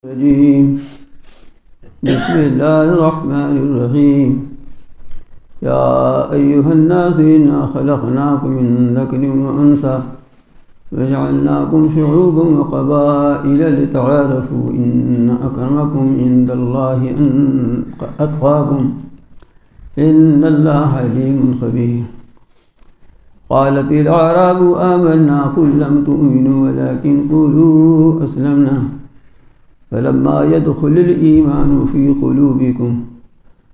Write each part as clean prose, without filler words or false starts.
الرجيم بسم الله الرحمن الرحيم يا أيها الناس إنا خلقناكم من ذكر وأنثى وجعلناكم شعوبا وقبائل لتعارفوا إن أكرمكم عند الله أتقاكم إن الله عليم خبير. قالت الأعراب آمنا قل لم تؤمنوا ولكن قولوا أسلمنا فلما يدخل الإيمان في قلوبكم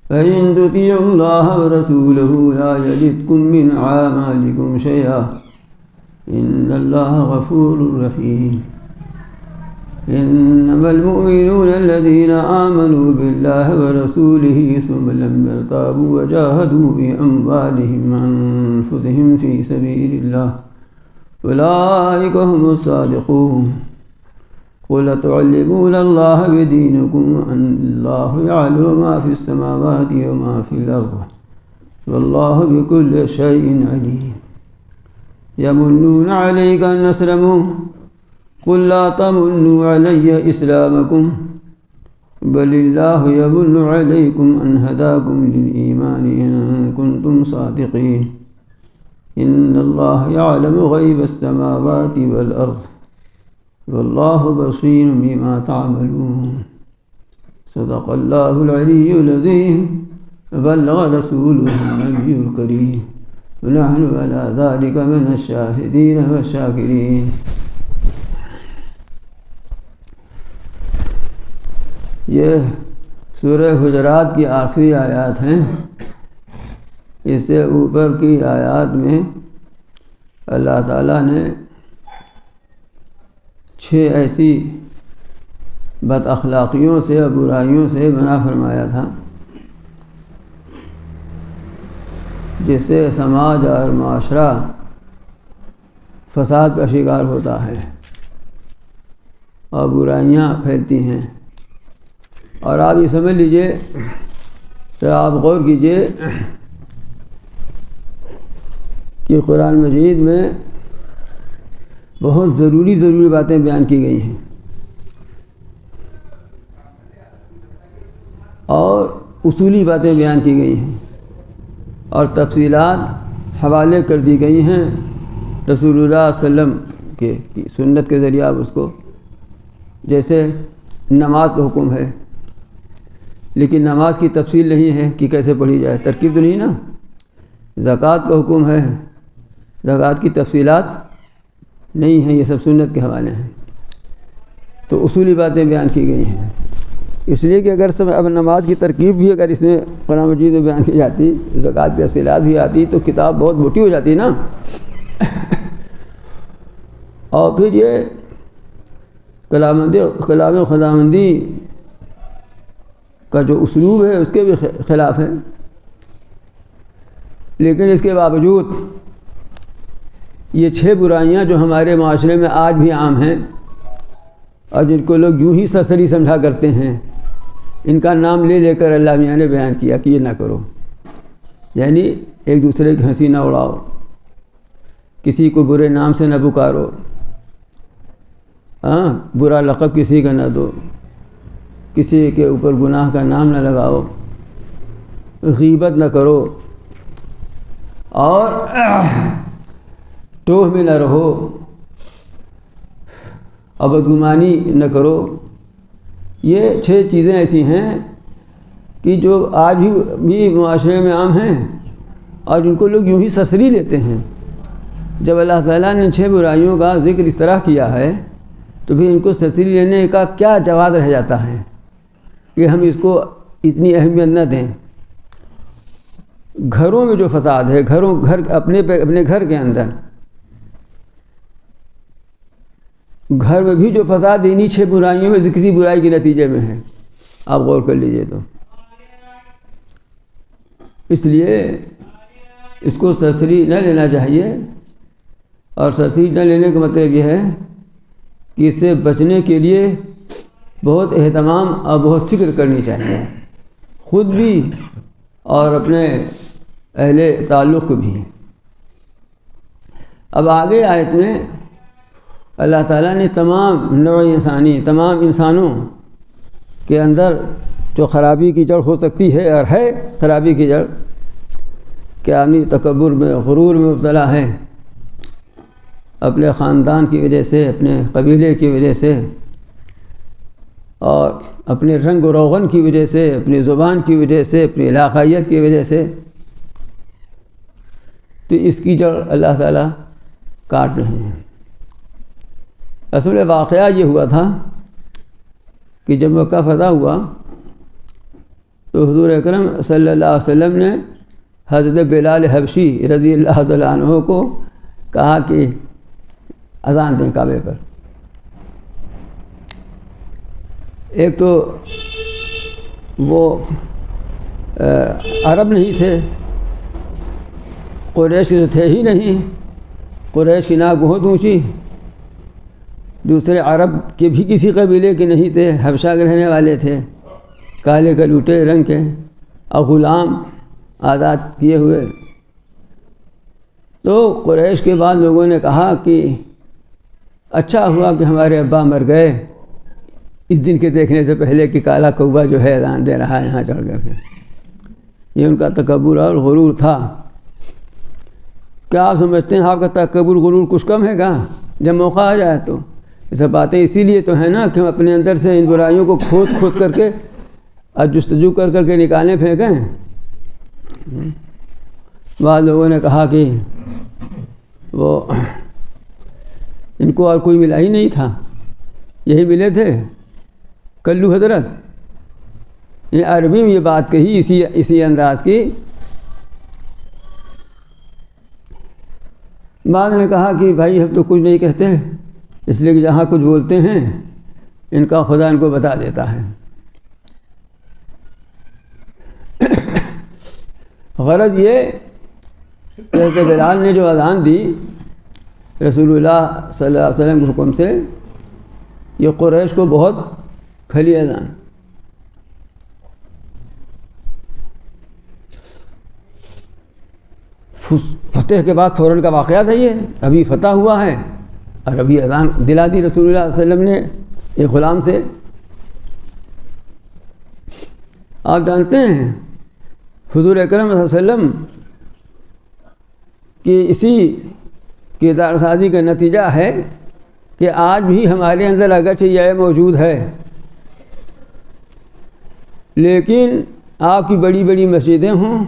فإن تطيعوا الله ورسوله لا يلدكم من أعمالكم شيئا إن الله غفور رحيم. إنما المؤمنون الذين آمنوا بالله ورسوله ثم لم يرتابوا وجاهدوا بأموالهم وأنفسهم في سبيل الله أولئك هم الصادقون. قل تعلمون الله بدينكم وأن الله يعلم ما في السماوات وما في الأرض والله بكل شيء عليم. يمنون عليك أن أسلموا قل لا تمنوا علي إسلامكم بل الله يمن عليكم أن هداكم للإيمان إن كنتم صادقين. إن الله يعلم غيب السماوات والأرض والله بصير بما تعملون. صدق الله العلي العظيم وبلغ رسوله النبي الكريم ونحن على ذلك من الشاهدين والشاكرين. یہ سورہ حجرات کی آخری آیات ہیں. اس سے اوپر کی آیات میں اللہ تعالیٰ نے 6 ایسی بد اخلاقیوں سے اور برائیوں سے منع فرمایا تھا جس سے سماج اور معاشرہ فساد کا شکار ہوتا ہے اور برائیاں پھیلتی ہیں. اور آپ یہ سمجھ لیجئے تو آپ غور کیجئے کہ قرآن مجید میں بہت ضروری باتیں بیان کی گئی ہیں اور اصولی باتیں بیان کی گئی ہیں اور تفصیلات حوالے کر دی گئی ہیں رسول اللہ صلی اللہ علیہ وسلم کی سنت کے ذریعہ. آپ اس کو جیسے نماز کا حکم ہے لیکن نماز کی تفصیل نہیں ہے کہ کیسے پڑھی جائے, ترکیب تو نہیں نا. زکوٰۃ کا حکم ہے, زکوٰۃ کی تفصیلات نہیں ہیں, یہ سب سنت کے حوالے ہیں. تو اصولی باتیں بیان کی گئی ہیں. اس لیے کہ اگر سب اب نماز کی ترکیب بھی اگر اس میں قرآن مجید میں بیان کی جاتی, زکوٰۃ کی تفصیلات بھی آتی تو کتاب بہت موٹی ہو جاتی نا. اور پھر یہ کلام خداوندی کا جو اسلوب ہے اس کے بھی خلاف ہے. لیکن اس کے باوجود یہ 6 برائیاں جو ہمارے معاشرے میں آج بھی عام ہیں اور جن کو لوگ یوں ہی سرسری سمجھا کرتے ہیں, ان کا نام لے لے کر اللہ میاں نے بیان کیا کہ یہ نہ کرو. یعنی ایک دوسرے کی ہنسی نہ اڑاؤ, کسی کو برے نام سے نہ پکارو, برا لقب کسی کا نہ دو, کسی کے اوپر گناہ کا نام نہ لگاؤ, غیبت نہ کرو اور ٹوہ میں نہ رہو, اور بدگمانی نہ کرو. یہ 6 چیزیں ایسی ہیں کہ جو آج بھی معاشرے میں عام ہیں اور جن کو لوگ یوں ہی سرسری لیتے ہیں. جب اللہ تعالیٰ نے 6 برائیوں کا ذکر اس طرح کیا ہے تو پھر ان کو سرسری لینے کا کیا جواز رہ جاتا ہے کہ ہم اس کو اتنی اہمیت نہ دیں. گھروں میں جو فساد ہے, اپنے گھر کے اندر گھر میں بھی جو فساد انہی 6 برائیوں میں سے کسی برائی کے نتیجے میں ہے. آپ غور کر لیجئے تو. اس لیے اس کو سرسری نہ لینا چاہیے, اور سرسری نہ لینے کا مطلب یہ ہے کہ اس سے بچنے کے لیے بہت اہتمام اور بہت فکر کرنی چاہیے, خود بھی اور اپنے اہل تعلق بھی. اب آگے آیت میں اللہ تعالیٰ نے تمام نوع انسانی, تمام انسانوں کے اندر جو خرابی کی جڑ ہو سکتی ہے اور ہے خرابی کی جڑ کہ آدمی تکبر میں غرور میں مبتلا ہے، اپنے خاندان کی وجہ سے، اپنے قبیلے کی وجہ سے، اور اپنے رنگ و روغن کی وجہ سے، اپنی زبان کی وجہ سے، اپنی علاقائیت کی وجہ سے، تو اس کی جڑ اللہ تعالیٰ کاٹ رہے ہیں۔ اصل واقعہ یہ ہوا تھا کہ جب مکہ فتح ہوا تو حضور اکرم صلی اللہ علیہ وسلم نے حضرت بلال حبشی رضی اللہ تعالیٰ عنہ کو کہا کہ اذان دیں کعبے پر۔ ایک تو وہ عرب نہیں تھے، قریش تو تھے ہی نہیں، قریش کی ناک بہت اونچی، دوسرے عرب کے بھی کسی قبیلے کے نہیں تھے، حبشہ کے رہنے والے تھے، کالے کلوٹے رنگ کے اور غلام آزاد کیے ہوئے۔ تو قریش کے بعد لوگوں نے کہا کہ اچھا ہوا کہ ہمارے ابا مر گئے اس دن کے دیکھنے سے پہلے کہ کالا کوبا جو ہے اذان دے رہا ہے یہاں چڑھ کر کے۔ یہ ان کا تکبر اور غرور تھا۔ کیا آپ سمجھتے ہیں آپ کا تکبر غرور کچھ کم ہے گا جب موقع آ جائے تو؟ یہ سب باتیں اسی لیے تو ہیں نا کہ ہم اپنے اندر سے ان برائیوں کو کھود کر کے اور جستجو کر کے نکالیں پھینکیں۔ بعض لوگوں نے کہا کہ وہ ان کو اور کوئی ملا ہی نہیں تھا، یہی ملے تھے کلو حضرت۔ یہ عربی میں یہ بات کہی اسی انداز کی۔ بعض نے کہا کہ بھائی ہم تو کچھ نہیں کہتے، اس لیے کہ جہاں کچھ بولتے ہیں ان کا خدا ان کو بتا دیتا ہے۔ غرض یہ کہ بلال نے جو اذان دی رسول اللہ صلی اللہ علیہ وسلم کے حکم سے، یہ قریش کو بہت کھلی اذان۔ فتح کے بعد فوراً کا واقعہ تھا، یہ ابھی فتح ہوا ہے اور ابھی اذان دلا دی رسول اللہ صلی اللہ علیہ وسلم نے ایک غلام سے۔ آپ جانتے ہیں حضور اکرم صلی اللہ علیہ وسلم کہ اسی کردار سازی کا نتیجہ ہے کہ آج بھی ہمارے اندر اگرچہ یہ موجود ہے، لیکن آپ کی بڑی بڑی مسجدیں ہوں،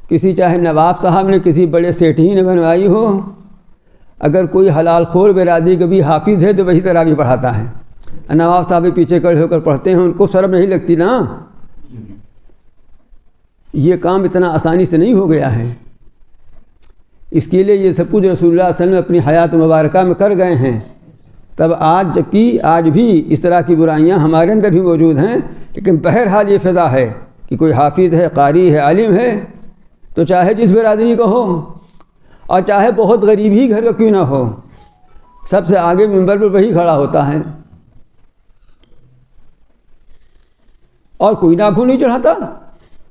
کسی چاہے نواب صاحب نے کسی بڑے سیٹھی نے بنوائی ہو، اگر کوئی حلال خور برادری کا بھی حافظ ہے تو وہی تراویح پڑھاتا ہے، نواب صاحب پیچھے کھڑے ہو کر پڑھتے ہیں، ان کو شرم نہیں لگتی نا؟ یہ کام اتنا آسانی سے نہیں ہو گیا ہے، اس کے لیے یہ سب کچھ رسول اللہ صلی اللہ علیہ وسلم اپنی حیات مبارکہ میں کر گئے ہیں۔ تب جبکہ آج بھی اس طرح کی برائیاں ہمارے اندر بھی موجود ہیں، لیکن بہرحال یہ فضا ہے کہ کوئی حافظ ہے، قاری ہے، عالم ہے، تو چاہے جس برادری کا ہو اور چاہے بہت غریب ہی گھر کا کیوں نہ ہو، سب سے آگے منبر پر وہی کھڑا ہوتا ہے اور کوئی ناخن نہیں چڑھاتا۔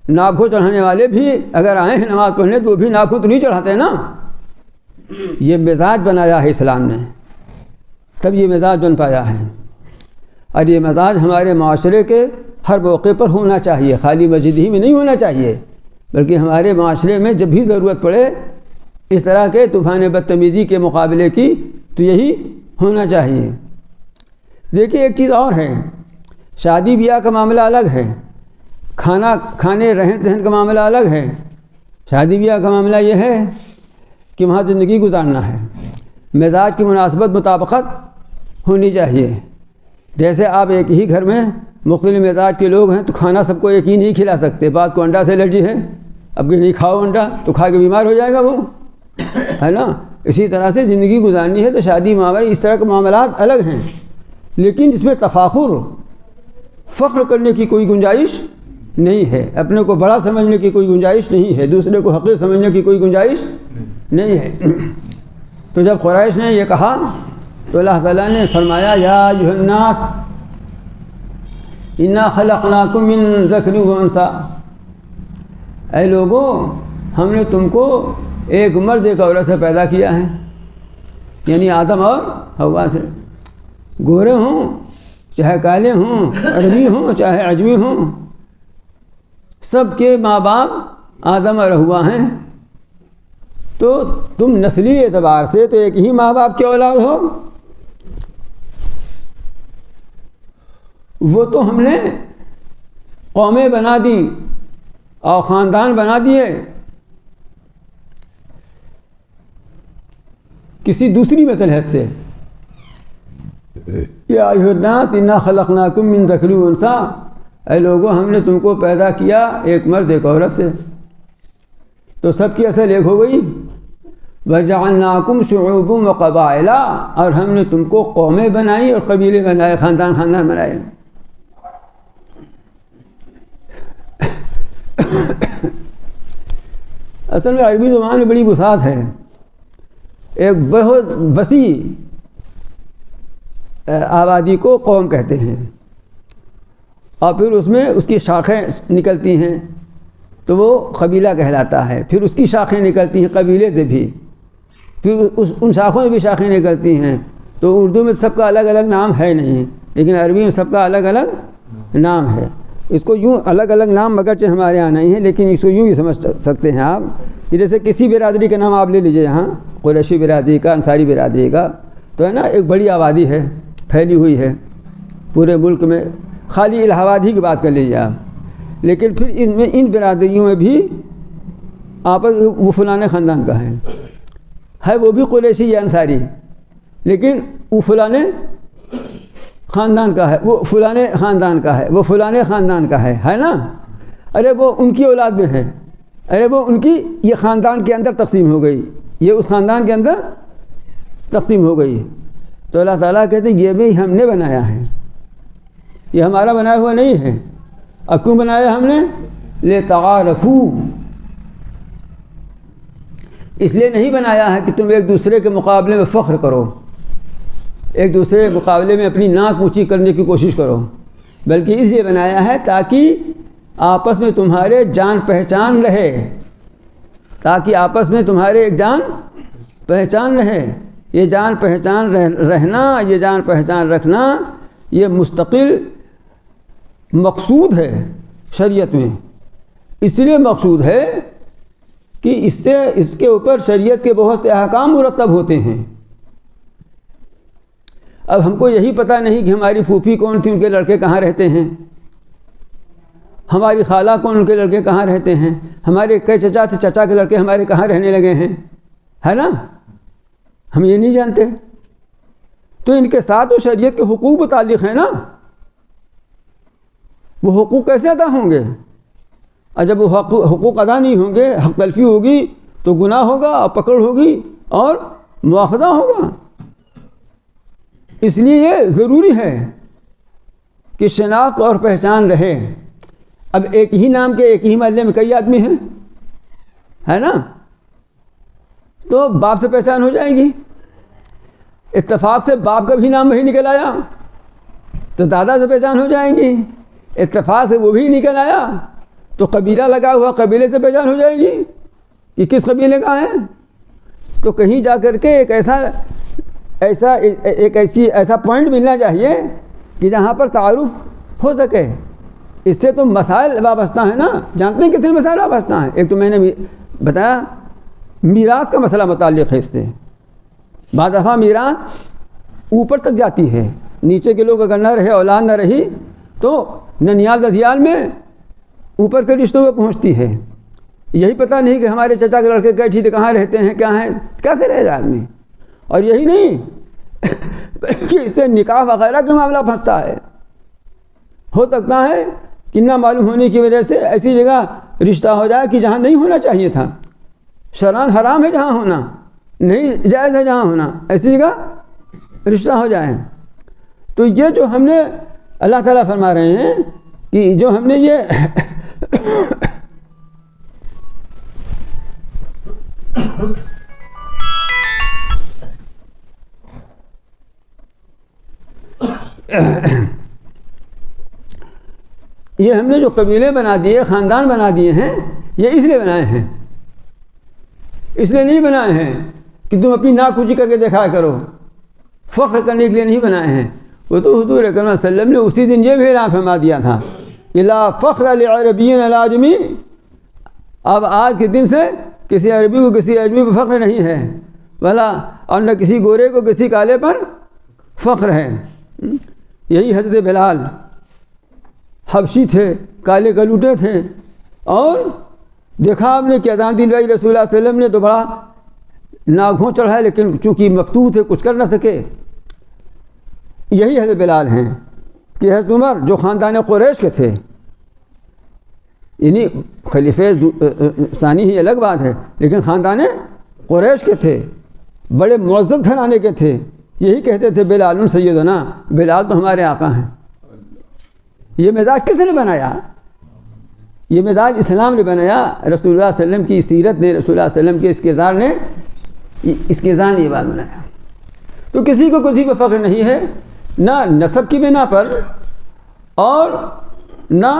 ناخن چڑھانے والے بھی اگر آئے ہیں نماز پڑھنے تو وہ بھی ناخن تو نہیں چڑھاتے نا۔ یہ مزاج بنایا ہے اسلام نے، تب یہ مزاج بن پایا ہے، اور یہ مزاج ہمارے معاشرے کے ہر موقع پر ہونا چاہیے، خالی مسجد ہی میں نہیں ہونا چاہیے، بلکہ ہمارے معاشرے میں جب بھی ضرورت پڑے اس طرح کے طوفان بدتمیزی کے مقابلے کی تو یہی ہونا چاہیے۔ دیکھیے ایک چیز اور ہے، شادی بیاہ کا معاملہ الگ ہے، کھانے رہن سہن کا معاملہ الگ ہے۔ شادی بیاہ کا معاملہ یہ ہے کہ وہاں زندگی گزارنا ہے، مزاج کی مناسبت مطابقت ہونی چاہیے۔ جیسے آپ ایک ہی گھر میں مختلف مزاج کے لوگ ہیں تو کھانا سب کو ایک ہی نہیں کھلا سکتے، بعض کو انڈا سے الرجی ہے، اب کہ نہیں کھاؤ انڈا تو کھا کے بیمار ہو جائے گا وہ، ہے نا؟ اسی طرح سے زندگی گزارنی ہے تو شادی معاملہ اس طرح کے معاملات الگ ہیں، لیکن اس میں تفاخر فخر کرنے کی کوئی گنجائش نہیں ہے، اپنے کو بڑا سمجھنے کی کوئی گنجائش نہیں ہے، دوسرے کو حقیر سمجھنے کی کوئی گنجائش نہیں ہے۔ تو جب قریش نے یہ کہا تو اللہ تعالیٰ نے فرمایا یا ایھا الناس انا خلقناکم من ذکر و انثی، اے لوگوں ہم نے تم کو ایک مرد ایک عورت سے پیدا کیا ہے، یعنی آدم اور حوا سے، گورے ہوں چاہے کالے ہوں، عربی ہوں، چاہے عجمی ہوں، سب کے ماں باپ آدم اور حوا ہیں. تو تم نسلی اعتبار سے تو ایک ہی ماں باپ کے اولاد ہو. وہ تو ہم نے قومیں بنا دی اور خاندان بنا دیے کسی دوسری مصلحت سے. یا ایھا الناس انا خلقناکم من ذکر و انثی، اے لوگوں ہم نے تم کو پیدا کیا ایک مرد ایک عورت سے. تو سب کی اصل ایک ہو گئی. وجعلناکم شعوبا وقبائل، اور ہم نے تم کو قومیں بنائی اور قبیلے بنائے، خاندان بنائے. اصل میں عربی زبان میں بڑی وسعت ہے. ایک بہت وسیع آبادی کو قوم کہتے ہیں، اور پھر اس میں اس کی شاخیں نکلتی ہیں تو وہ قبیلہ کہلاتا ہے. پھر اس کی شاخیں نکلتی ہیں قبیلے سے بھی، پھر ان شاخوں سے بھی شاخیں نکلتی ہیں. تو اردو میں سب کا الگ الگ نام ہے نہیں، لیکن عربی میں سب کا الگ الگ نام ہے. اس کو یوں الگ الگ نام مگرچہ ہمارے یہاں نہیں ہے، لیکن اس کو یوں ہی سمجھ سکتے ہیں آپ کہ جیسے کسی برادری کا نام آپ لے لیجئے، یہاں قریشی برادری کا، انصاری برادری کا، تو ہے نا ایک بڑی آبادی ہے، پھیلی ہوئی ہے پورے ملک میں. خالی الہ آباد ہی کی بات کر لیجیے آپ، لیکن پھر ان برادریوں میں بھی آپس وہ فلانے خاندان کا ہے وہ بھی قریشی یا انصاری، لیکن وہ فلانے خاندان کا ہے، وہ فلانے خاندان کا ہے، وہ فلانے خاندان کا ہے نا. ارے وہ ان کی اولاد میں ہے، ارے وہ ان کی یہ خاندان کے اندر تقسیم ہو گئی، یہ اس خاندان کے اندر تقسیم ہو گئی. تو اللہ تعالیٰ کہتے ہیں یہ بھی ہم نے بنایا ہے، یہ ہمارا بنایا ہوا نہیں ہے. اب کیوں بنایا ہم نے؟ لتعارفوا، اس لیے نہیں بنایا ہے کہ تم ایک دوسرے کے مقابلے میں فخر کرو، ایک دوسرے کے مقابلے میں اپنی ناک اونچی کرنے کی کوشش کرو، بلکہ اس لیے بنایا ہے تاکہ آپس میں تمہارے جان پہچان رہے، تاکہ آپس میں تمہارے ایک جان پہچان رہے. یہ جان پہچان رہنا، یہ جان پہچان رکھنا، یہ مستقل مقصود ہے شریعت میں. اس لیے مقصود ہے کہ اس کے اوپر شریعت کے بہت سے احکام مرتب ہوتے ہیں. اب ہم کو یہی پتہ نہیں کہ ہماری پھوپھی کون تھی، ان کے لڑکے کہاں رہتے ہیں، ہماری خالہ کون، ان کے لڑکے کہاں رہتے ہیں، ہمارے کئی چچا تھے، چچا کے لڑکے ہمارے کہاں رہنے لگے ہیں، ہے نا. ہم یہ نہیں جانتے. تو ان کے ساتھ وہ شریعت کے حقوق متعلق ہیں نا. وہ حقوق کیسے ادا ہوں گے؟ اور جب وہ حقوق ادا نہیں ہوں گے، حق تلفی ہوگی تو گناہ ہوگا اور پکڑ ہوگی اور مواخذہ ہوگا. اس لیے یہ ضروری ہے کہ شناخت اور پہچان رہے. اب ایک ہی نام کے ایک ہی محلے میں کئی آدمی ہیں، ہے نا، تو باپ سے پہچان ہو جائے گی. اتفاق سے باپ کا بھی نام وہی نکل آیا تو دادا سے پہچان ہو جائے گی. اتفاق سے وہ بھی نکل آیا تو قبیلہ لگا ہوا قبیلے سے پہچان ہو جائے گی کہ کس قبیلے کا ہے. تو کہیں جا کر کے ایک ایسا پوائنٹ ملنا چاہیے کہ جہاں پر تعارف ہو سکے. اس سے تو مسائل وابستہ ہیں نا. جانتے ہیں کتنے مسائل وابستہ ہیں؟ ایک تو میں نے بتایا میراث کا مسئلہ متعلق ہے اس سے. بعض دفعہ میراث اوپر تک جاتی ہے، نیچے کے لوگ اگر نہ رہے، اولاد نہ رہی، تو ننیال ددیال میں اوپر کے رشتوں میں پہنچتی ہے. یہی پتہ نہیں کہ ہمارے چچا کے لڑکے کیٹھی تھے، کہاں رہتے ہیں، کیا ہیں، کیا کرے گا آدمی. اور یہی نہیں کہ اس سے نکاح وغیرہ کا معاملہ پھنستا ہے. ہو سکتا ہے کہ نہ معلوم ہونے کی وجہ سے ایسی جگہ رشتہ ہو جائے کہ جہاں نہیں ہونا چاہیے تھا. شرعاً حرام ہے جہاں ہونا، نہیں جائز ہے جہاں ہونا، ایسی جگہ رشتہ ہو جائے. تو یہ جو ہم نے اللہ تعالیٰ فرما رہے ہیں کہ جو ہم نے یہ ہم نے جو قبیلے بنا دیے، خاندان بنا دیے ہیں، یہ اس لیے بنائے ہیں. اس لیے نہیں بنائے ہیں کہ تم اپنی ناک اونچی کر کے دکھایا کرو، فخر کرنے کے لیے نہیں بنائے ہیں. وہ تو حضور اکرم صلی اللہ علیہ وسلم نے اسی دن یہ بھی اعلان فرما دیا تھا کہ لا فخر لعربی علی عجمی، اب آج کے دن سے کسی عربی کو کسی عجمی پر فخر نہیں ہے، بلا اور نہ کسی گورے کو کسی کالے پر فخر ہے۔ یہی حضرت بلال حبشی تھے، کالے کلوٹے تھے، اور دیکھا آپ نے کہ اذان دلوائی رسول اللہ صلی اللہ علیہ وسلم نے تو بڑا ناگھوں چڑھا، لیکن چونکہ مفتوح تھے کچھ کر نہ سکے۔ یہی حضرت بلال ہیں کہ حضرت عمر جو خاندان قریش کے تھے، یعنی خلیفہ ثانی ہی الگ بات ہے، لیکن خاندان قریش کے تھے، بڑے معزز گھرانے کے تھے، یہی کہتے تھے بلال سیدنا، بلال تو ہمارے آقا ہیں۔ یہ مزاج کس نے بنایا؟ یہ مزاج اسلام نے بنایا، رسول اللہ صلی اللہ علیہ وسلم کی سیرت نے، رسول اللہ صلی اللہ علیہ وسلم کے اس کردار نے یہ بات بنایا۔ تو کسی کو کسی پہ فخر نہیں ہے، نہ نسب کی بنا پر، اور نہ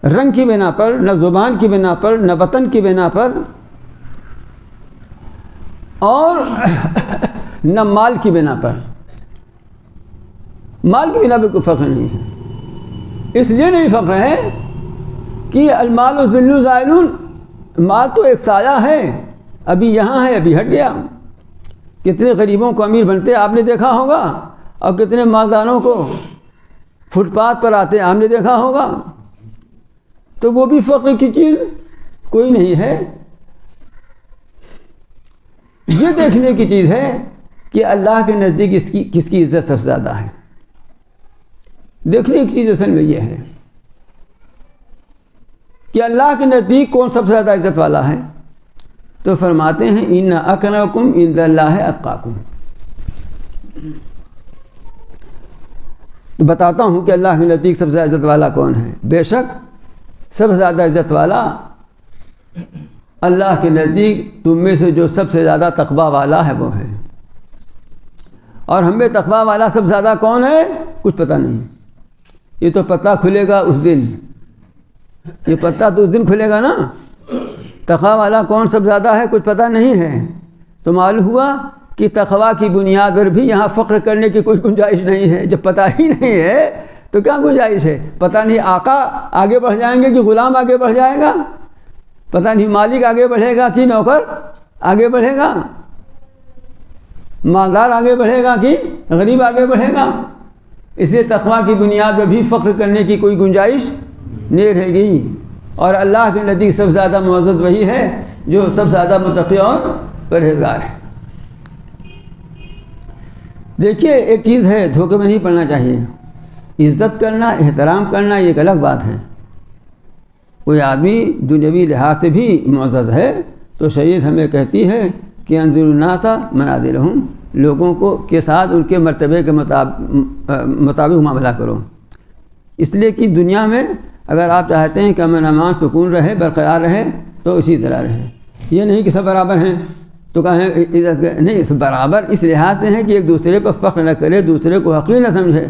رنگ کی بنا پر، نہ زبان کی بنا پر، نہ وطن کی بنا پر، اور نہ مال کی بنا پر۔ مال کی بنا پہ کوئی فخر نہیں ہے۔ اس لیے نہیں فخر ہے کہ المال ذل زائل، مال تو ایک سایہ ہے، ابھی یہاں ہے ابھی ہٹ گیا۔ کتنے غریبوں کو امیر بنتے آپ نے دیکھا ہوگا، اور کتنے مالداروں کو فٹ پاتھ پر آتے آپ نے دیکھا ہوگا۔ تو وہ بھی فخر کی چیز کوئی نہیں ہے۔ یہ دیکھنے کی چیز ہے کہ اللہ کے نزدیک کس کی عزت سب سے زیادہ ہے۔ دیکھنے کی چیز اصل میں یہ ہے کہ اللہ کے نزدیک کون سب سے زیادہ عزت والا ہے۔ تو فرماتے ہیں ان اکرمکم عند اللہ اتقاکم۔ تو بتاتا ہوں کہ اللہ کے نزدیک سب سے زیادہ عزت والا کون ہے۔ بے شک سب سے زیادہ عزت والا اللہ کے نزدیک تم میں سے جو سب سے زیادہ تقویٰ والا ہے وہ ہے۔ اور ہمیں تقویٰ والا سب سے زیادہ کون ہے کچھ پتہ نہیں، یہ تو پتہ کھلے گا اس دن، یہ پتہ تو اس دن کھلے گا نا۔ تقویٰ والا کون سب سے زیادہ ہے کچھ پتہ نہیں ہے۔ تو معلوم ہوا کہ تقویٰ کی بنیاد پر بھی یہاں فخر کرنے کی کوئی گنجائش نہیں ہے۔ جب پتہ ہی نہیں ہے تو کیا گنجائش ہے؟ پتہ نہیں آقا آگے بڑھ جائیں گے کہ غلام آگے بڑھ جائے گا، پتہ نہیں مالک آگے بڑھے گا کہ نوکر آگے بڑھے گا، مالدار آگے بڑھے گا کہ غریب آگے بڑھے گا۔ اس لیے تقویٰ کی بنیاد پر بھی فخر کرنے کی کوئی گنجائش نہیں رہے گی۔ اور اللہ کے نزدیک سب سے زیادہ معزز وہی ہے جو سب سے زیادہ متقی اور پرہیزگار ہے۔ دیکھیے ایک چیز ہے دھوکے میں نہیں پڑنا چاہیے، عزت کرنا احترام کرنا یہ ایک الگ بات ہے۔ کوئی آدمی دنیاوی لحاظ سے بھی معزز ہے تو شریعت ہمیں کہتی ہے کہ انظر الناس منازلہم، لوگوں کو کے ساتھ ان کے مرتبے کے مطابق معاملہ کرو۔ اس لیے کہ دنیا میں اگر آپ چاہتے ہیں کہ امن امان سکون رہے برقرار رہے تو اسی طرح رہے، یہ نہیں کہ سب برابر ہیں تو کہیں عزت نہیں، سب برابر اس لحاظ سے ہیں کہ ایک دوسرے پر فخر نہ کرے، دوسرے کو حقیر نہ سمجھے،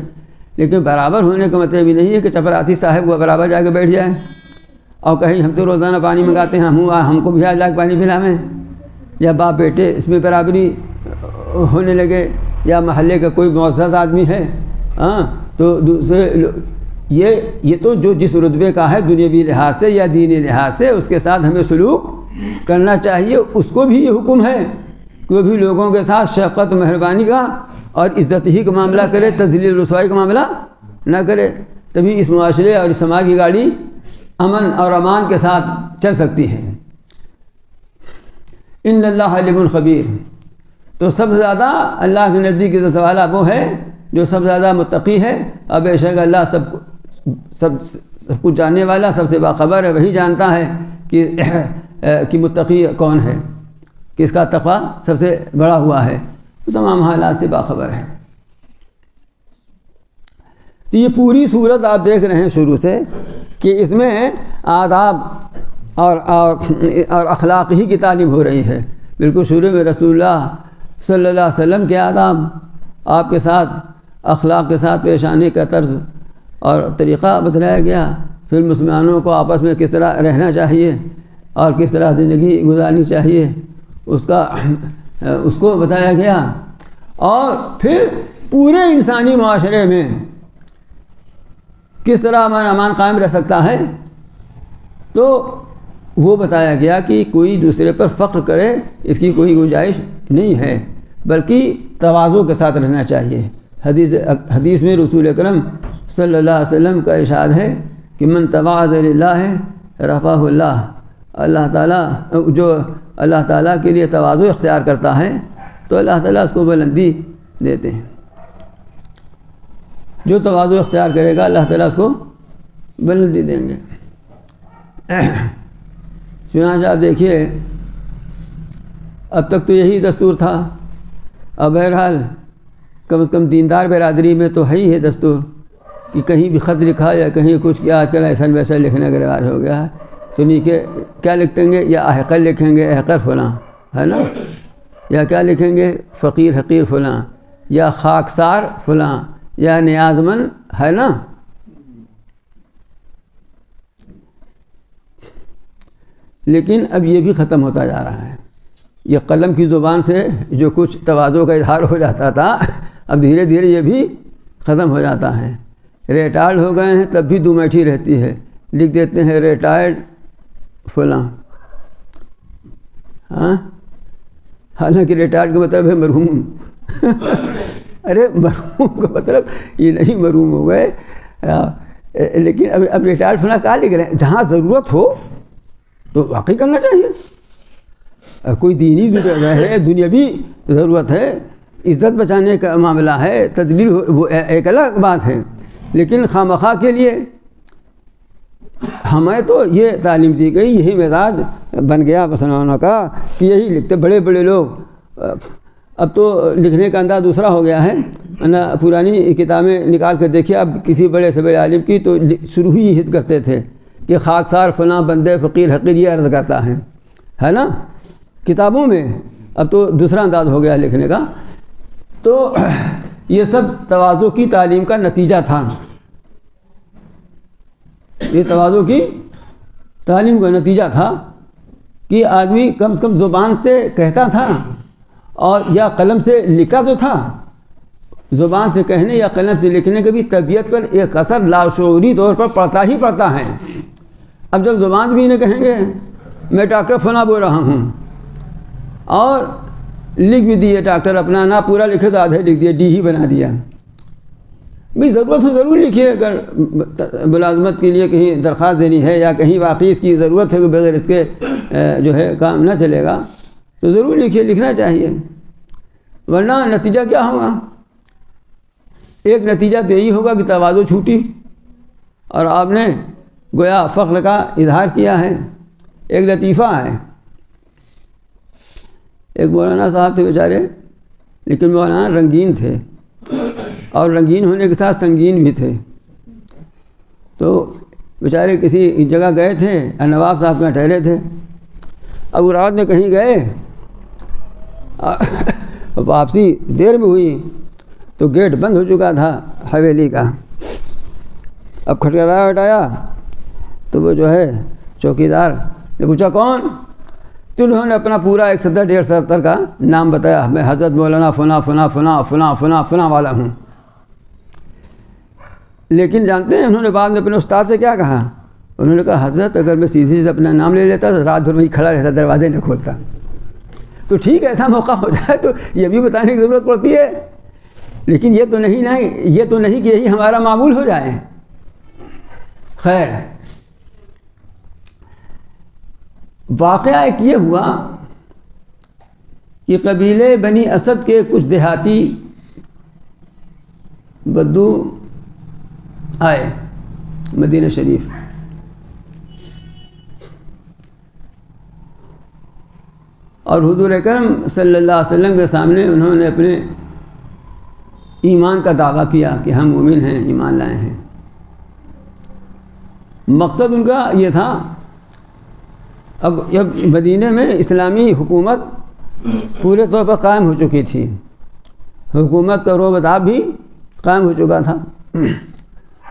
لیکن برابر ہونے کا مطلب یہ نہیں ہے کہ چپراسی صاحب وہ برابر جا کے بیٹھ جائے اور کہیں ہم تو روزانہ پانی منگاتے ہیں ہم کو بھی آج لاکھ پانی پلاویں، یا باپ بیٹے اس میں برابری ہونے لگے، یا محلے کا کوئی معزز آدمی ہے تو دوسرے یہ تو جو جس رتبے کا ہے دنیاوی لحاظ سے یا دینی لحاظ سے اس کے ساتھ ہمیں سلوک کرنا چاہیے۔ اس کو بھی یہ حکم ہے کہ وہ بھی لوگوں کے ساتھ شفقت و مہربانی کا اور عزت ہی کا معاملہ کرے، تذلیل رسوائی کا معاملہ نہ کرے، تبھی اس معاشرے اور اس سماج کی گاڑی امن اور امان کے ساتھ چل سکتی ہے۔ ان اللہ علیم خبیر، تو سب سے زیادہ اللہ کے نزدیک عزت والا وہ ہے جو سب سے زیادہ متقی ہے، اور بے شک اللہ سب کچھ جاننے والا سب سے باخبر ہے، وہی جانتا ہے کہ متقی کون ہے، کس کا تقویٰ سب سے بڑا ہوا ہے، تمام حالات سے باخبر ہے۔ تو یہ پوری صورت آپ دیکھ رہے ہیں شروع سے کہ اس میں آداب اور اخلاق ہی کی تعلیم ہو رہی ہے۔ بالکل شروع میں رسول اللہ صلی اللہ علیہ وسلم کے آداب، آپ کے ساتھ اخلاق کے ساتھ پیش آنے کا طرز اور طریقہ بتلایا گیا، پھر مسلمانوں کو آپس میں کس طرح رہنا چاہیے اور کس طرح زندگی گزارنی چاہیے اس کو بتایا گیا، اور پھر پورے انسانی معاشرے میں کس طرح امان قائم رہ سکتا ہے، تو وہ بتایا گیا کہ کوئی دوسرے پر فخر کرے اس کی کوئی گنجائش نہیں ہے، بلکہ تواضع کے ساتھ رہنا چاہیے۔ حدیث میں رسول اکرم صلی اللہ علیہ وسلم کا ارشاد ہے کہ من تواضع للہ رفعہ اللہ، اللہ تعالیٰ جو اللہ تعالیٰ کے لیے تواضع اختیار کرتا ہے تو اللہ تعالیٰ اس کو بلندی دیتے ہیں۔ جو تواضع اختیار کرے گا اللہ تعالیٰ اس کو بلندی دیں گے۔ چنانچہ آپ دیکھیے اب تک تو یہی دستور تھا، اب بہرحال کم از کم دیندار برادری میں تو ہے ہی ہے دستور کہ کہیں بھی خط لکھا یا کہیں کچھ کیا، آج کل ایسا ویسا لکھنے کا رواج ہو گیا ہے، تو نہیں کہ کیا لکھیں گے، یا احقر لکھیں گے، احقر فلاں ہے نا، یا کیا لکھیں گے فقیر حقیر فلاں، یا خاکسار فلاں، یا نیاز مند ہے نا۔ لیکن اب یہ بھی ختم ہوتا جا رہا ہے، یہ قلم کی زبان سے جو کچھ تواضع کا اظہار ہو جاتا تھا اب دھیرے دھیرے یہ بھی ختم ہو جاتا ہے۔ ریٹائرڈ ہو گئے ہیں تب بھی دو میٹھی رہتی ہے، لکھ دیتے ہیں ریٹائرڈ فلاں، ہاں، حالانکہ ریٹائرڈ کا مطلب ہے مرحوم۔ ارے مرحوم کا مطلب یہ نہیں مرحوم ہو گئے، لیکن اب ریٹائرڈ فلاں کہاں لکھ رہے ہیں؟ جہاں ضرورت ہو تو واقعی کرنا چاہیے، کوئی دینی ضرورت ہے، دنیاوی ضرورت ہے، عزت بچانے کا معاملہ ہے، تدلیل وہ ایک الگ بات ہے، لیکن خواہ کے لیے ہمیں تو یہ تعلیم دی گئی، یہی مزاج بن گیا مسلمانوں کا کہ یہی لکھتے بڑے بڑے لوگ۔ اب تو لکھنے کا انداز دوسرا ہو گیا ہے نا، پرانی کتابیں نکال کر دیکھیے اب کسی بڑے سے بڑے عالم کی تو شروع ہی حص کرتے تھے کہ خاکسار فلاں بندے فقیر حقیر یہ عرض کرتا ہے نا کتابوں میں۔ اب تو دوسرا انداز ہو گیا لکھنے کا، تو یہ سب تواضع کی تعلیم کا نتیجہ تھا، یہ تواضع کی تعلیم کا نتیجہ تھا کہ آدمی کم سے کم زبان سے کہتا تھا اور یا قلم سے لکھا تو تھا، زبان سے کہنے یا قلم سے لکھنے کے بھی طبیعت پر ایک اثر لاشعوری طور پر پڑتا ہی پڑتا ہے۔ اب جب زبان بھی نہیں کہیں گے میں ڈاکٹر فلاں بول رہا ہوں اور لکھ بھی دیے ڈاکٹر اپنا، نہ پورا لکھے تو آدھے لکھ دیا، ڈی ہی بنا دیا، بھئی ضرورت ہو ضرور لکھیے، اگر ملازمت کے لیے کہیں درخواست دینی ہے یا کہیں واقعی اس کی ضرورت ہے کہ بغیر اس کے جو ہے کام نہ چلے گا تو ضرور لکھیے، لکھنا چاہیے، ورنہ نتیجہ کیا ہوگا؟ ایک نتیجہ تو یہی ہوگا کہ تواضع چھوٹی اور آپ نے گویا فخر کا اظہار کیا ہے۔ ایک لطیفہ ہے، ایک مولانا صاحب تھے بیچارے، لیکن مولانا رنگین تھے اور رنگین ہونے کے ساتھ سنگین بھی تھے، تو بیچارے کسی جگہ گئے تھے، نواب صاحب کے ٹھہرے تھے، اب وہ رات میں کہیں گئے، واپسی دیر میں ہوئی تو گیٹ بند ہو چکا تھا حویلی کا، اب کھٹکھٹایا ہٹایا تو وہ جو ہے چوکیدار نے پوچھا کون؟ تو انہوں نے اپنا پورا 170 کا نام بتایا، میں حضرت مولانا فلاں فلاں فلاں فلاں فلاں فلاں والا ہوں۔ لیکن جانتے ہیں انہوں نے بعد میں اپنے استاد سے کیا کہا؟ انہوں نے کہا حضرت اگر میں سیدھے سے اپنا نام لے لیتا تو رات بھر وہیں کھڑا رہتا، دروازے نہ کھولتا۔ تو ٹھیک ہے ایسا موقع ہو جائے تو یہ بھی بتانے کی ضرورت پڑتی ہے، لیکن یہ تو نہیں کہ یہی ہمارا معمول ہو جائے۔ خیر، واقعہ ایک یہ ہوا کہ قبیلے بنی اسد کے کچھ دیہاتی بدو آئے مدینہ شریف، اور حضور اکرم صلی اللہ علیہ وسلم کے سامنے انہوں نے اپنے ایمان کا دعویٰ کیا کہ ہم مومن ہیں، ایمان لائے ہیں۔ مقصد ان کا یہ تھا، اب مدینہ میں اسلامی حکومت پورے طور پر قائم ہو چکی تھی، حکومت کا روبداب بھی قائم ہو چکا تھا،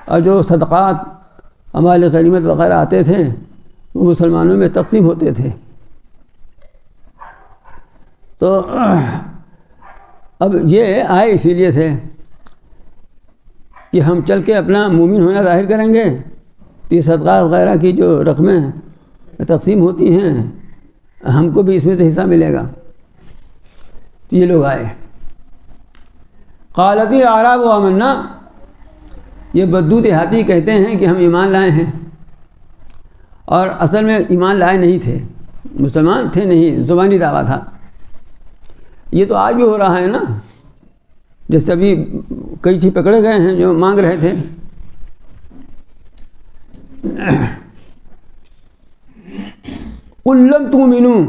اور جو صدقات اموال غنیمت وغیرہ آتے تھے وہ مسلمانوں میں تقسیم ہوتے تھے۔ تو اب یہ آئے اسی لیے تھے کہ ہم چل کے اپنا مومن ہونا ظاہر کریں گے تو یہ صدقہ وغیرہ کی جو رقمیں تقسیم ہوتی ہیں ہم کو بھی اس میں سے حصہ ملے گا. تو یہ لوگ آئے. قالت الاعراب آمنا، یہ بدو دیہاتی کہتے ہیں کہ ہم ایمان لائے ہیں، اور اصل میں ایمان لائے نہیں تھے، مسلمان تھے نہیں، زبانی دعویٰ تھا. یہ تو آج بھی ہو رہا ہے نا، جیسے ابھی کئی چیز پکڑے گئے ہیں جو مانگ رہے تھے. قل لم تؤمنوا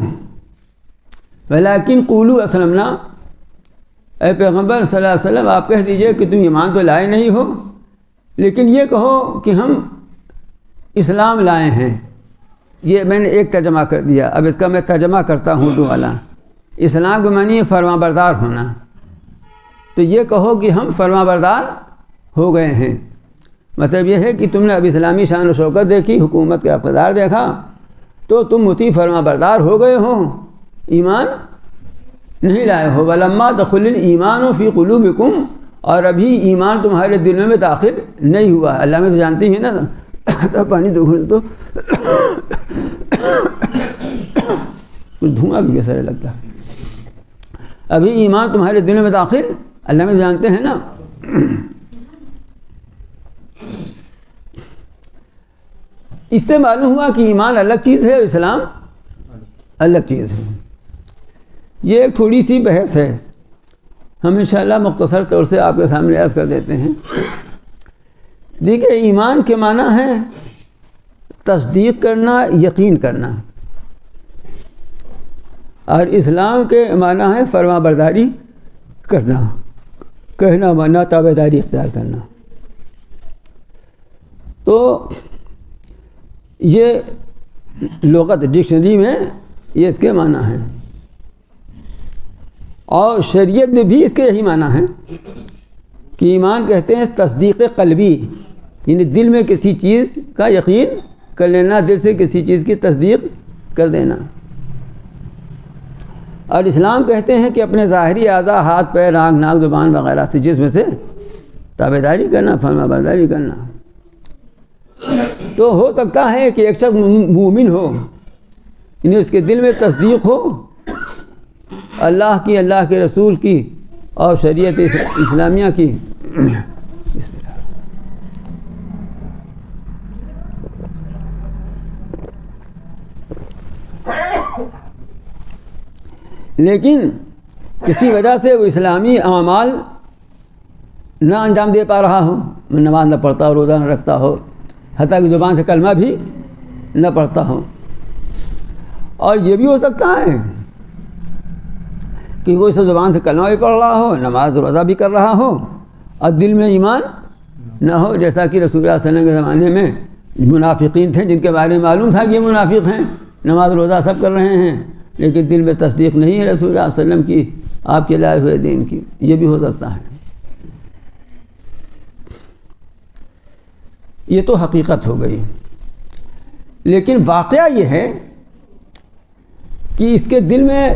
ولکن قولوا اسلمنا، اے پیغمبر صلی اللہ علیہ وسلم آپ کہہ دیجئے کہ تم ایمان تو لائے نہیں ہو، لیکن یہ کہو کہ ہم اسلام لائے ہیں. یہ میں نے ایک ترجمہ کر دیا، اب اس کا میں ترجمہ کرتا ہوں اردو والا. اسلام کے معنی فرما بردار ہونا، تو یہ کہو کہ ہم فرما بردار ہو گئے ہیں. مطلب یہ ہے کہ تم نے اب اسلامی شان و شوکت دیکھی، حکومت کا اقتدار دیکھا، تو تم مطیع فرما بردار ہو گئے ہو، ایمان نہیں لائے ہو. ولما دخل الایمان فی قلوبکم، اور ابھی ایمان تمہارے دلوں میں داخل نہیں ہوا. اللہ میں تو جانتی ہیں نا، پانی تو کچھ دھواں بھی کیسا لگتا ہے. ابھی ایمان تمہارے دلوں میں داخل، اللہ میں جانتے ہیں نا. اس سے معلوم ہوا کہ ایمان الگ چیز ہے اور اسلام الگ چیز ہے. یہ ایک تھوڑی سی بحث ہے، ہم انشاءاللہ مختصر طور سے آپ کے سامنے عرض کر دیتے ہیں. دیکھیں، ایمان کے معنی ہے تصدیق کرنا، یقین کرنا، اور اسلام کے معنی ہے فرما برداری کرنا، کہنا ماننا، تابعداری اختیار کرنا. تو یہ لغت ڈکشنری میں یہ اس کے معنی ہیں، اور شریعت میں بھی اس کے یہی معنی ہیں کہ ایمان کہتے ہیں تصدیق قلبی، یعنی دل میں کسی چیز کا یقین کر لینا، دل سے کسی چیز کی تصدیق کر دینا. اور اسلام کہتے ہیں کہ اپنے ظاہری اعضاء، ہاتھ پیر آنکھ ناک زبان وغیرہ سے جسم سے تابعداری کرنا، فرما برداری کرنا. تو ہو سکتا ہے کہ ایک شخص مومن ہو، یعنی اس کے دل میں تصدیق ہو اللہ کی، اللہ کے رسول کی اور شریعت اسلامیہ کی. لیکن کسی وجہ سے وہ اسلامی اعمال نہ انجام دے پا رہا ہو، نماز نہ پڑھتا ہو، روزہ نہ رکھتا ہو، حتیٰ کہ زبان سے کلمہ بھی نہ پڑھتا ہو. اور یہ بھی ہو سکتا ہے کہ وہ اس زبان سے کلمہ بھی پڑھ رہا ہو، نماز روزہ بھی کر رہا ہو، اور دل میں ایمان نہ ہو. جیسا کہ رسول اللہ صلی اللہ علیہ وسلم کے زمانے میں منافقین تھے جن کے بارے میں معلوم تھا کہ یہ منافق ہیں، نماز روزہ سب کر رہے ہیں، لیکن دل میں تصدیق نہیں ہے رسول اللہ صلی اللہ علیہ وسلم کی، آپ کے لائے ہوئے دین کی. یہ بھی ہو سکتا ہے. یہ تو حقیقت ہو گئی. لیکن واقعہ یہ ہے کہ اس کے دل میں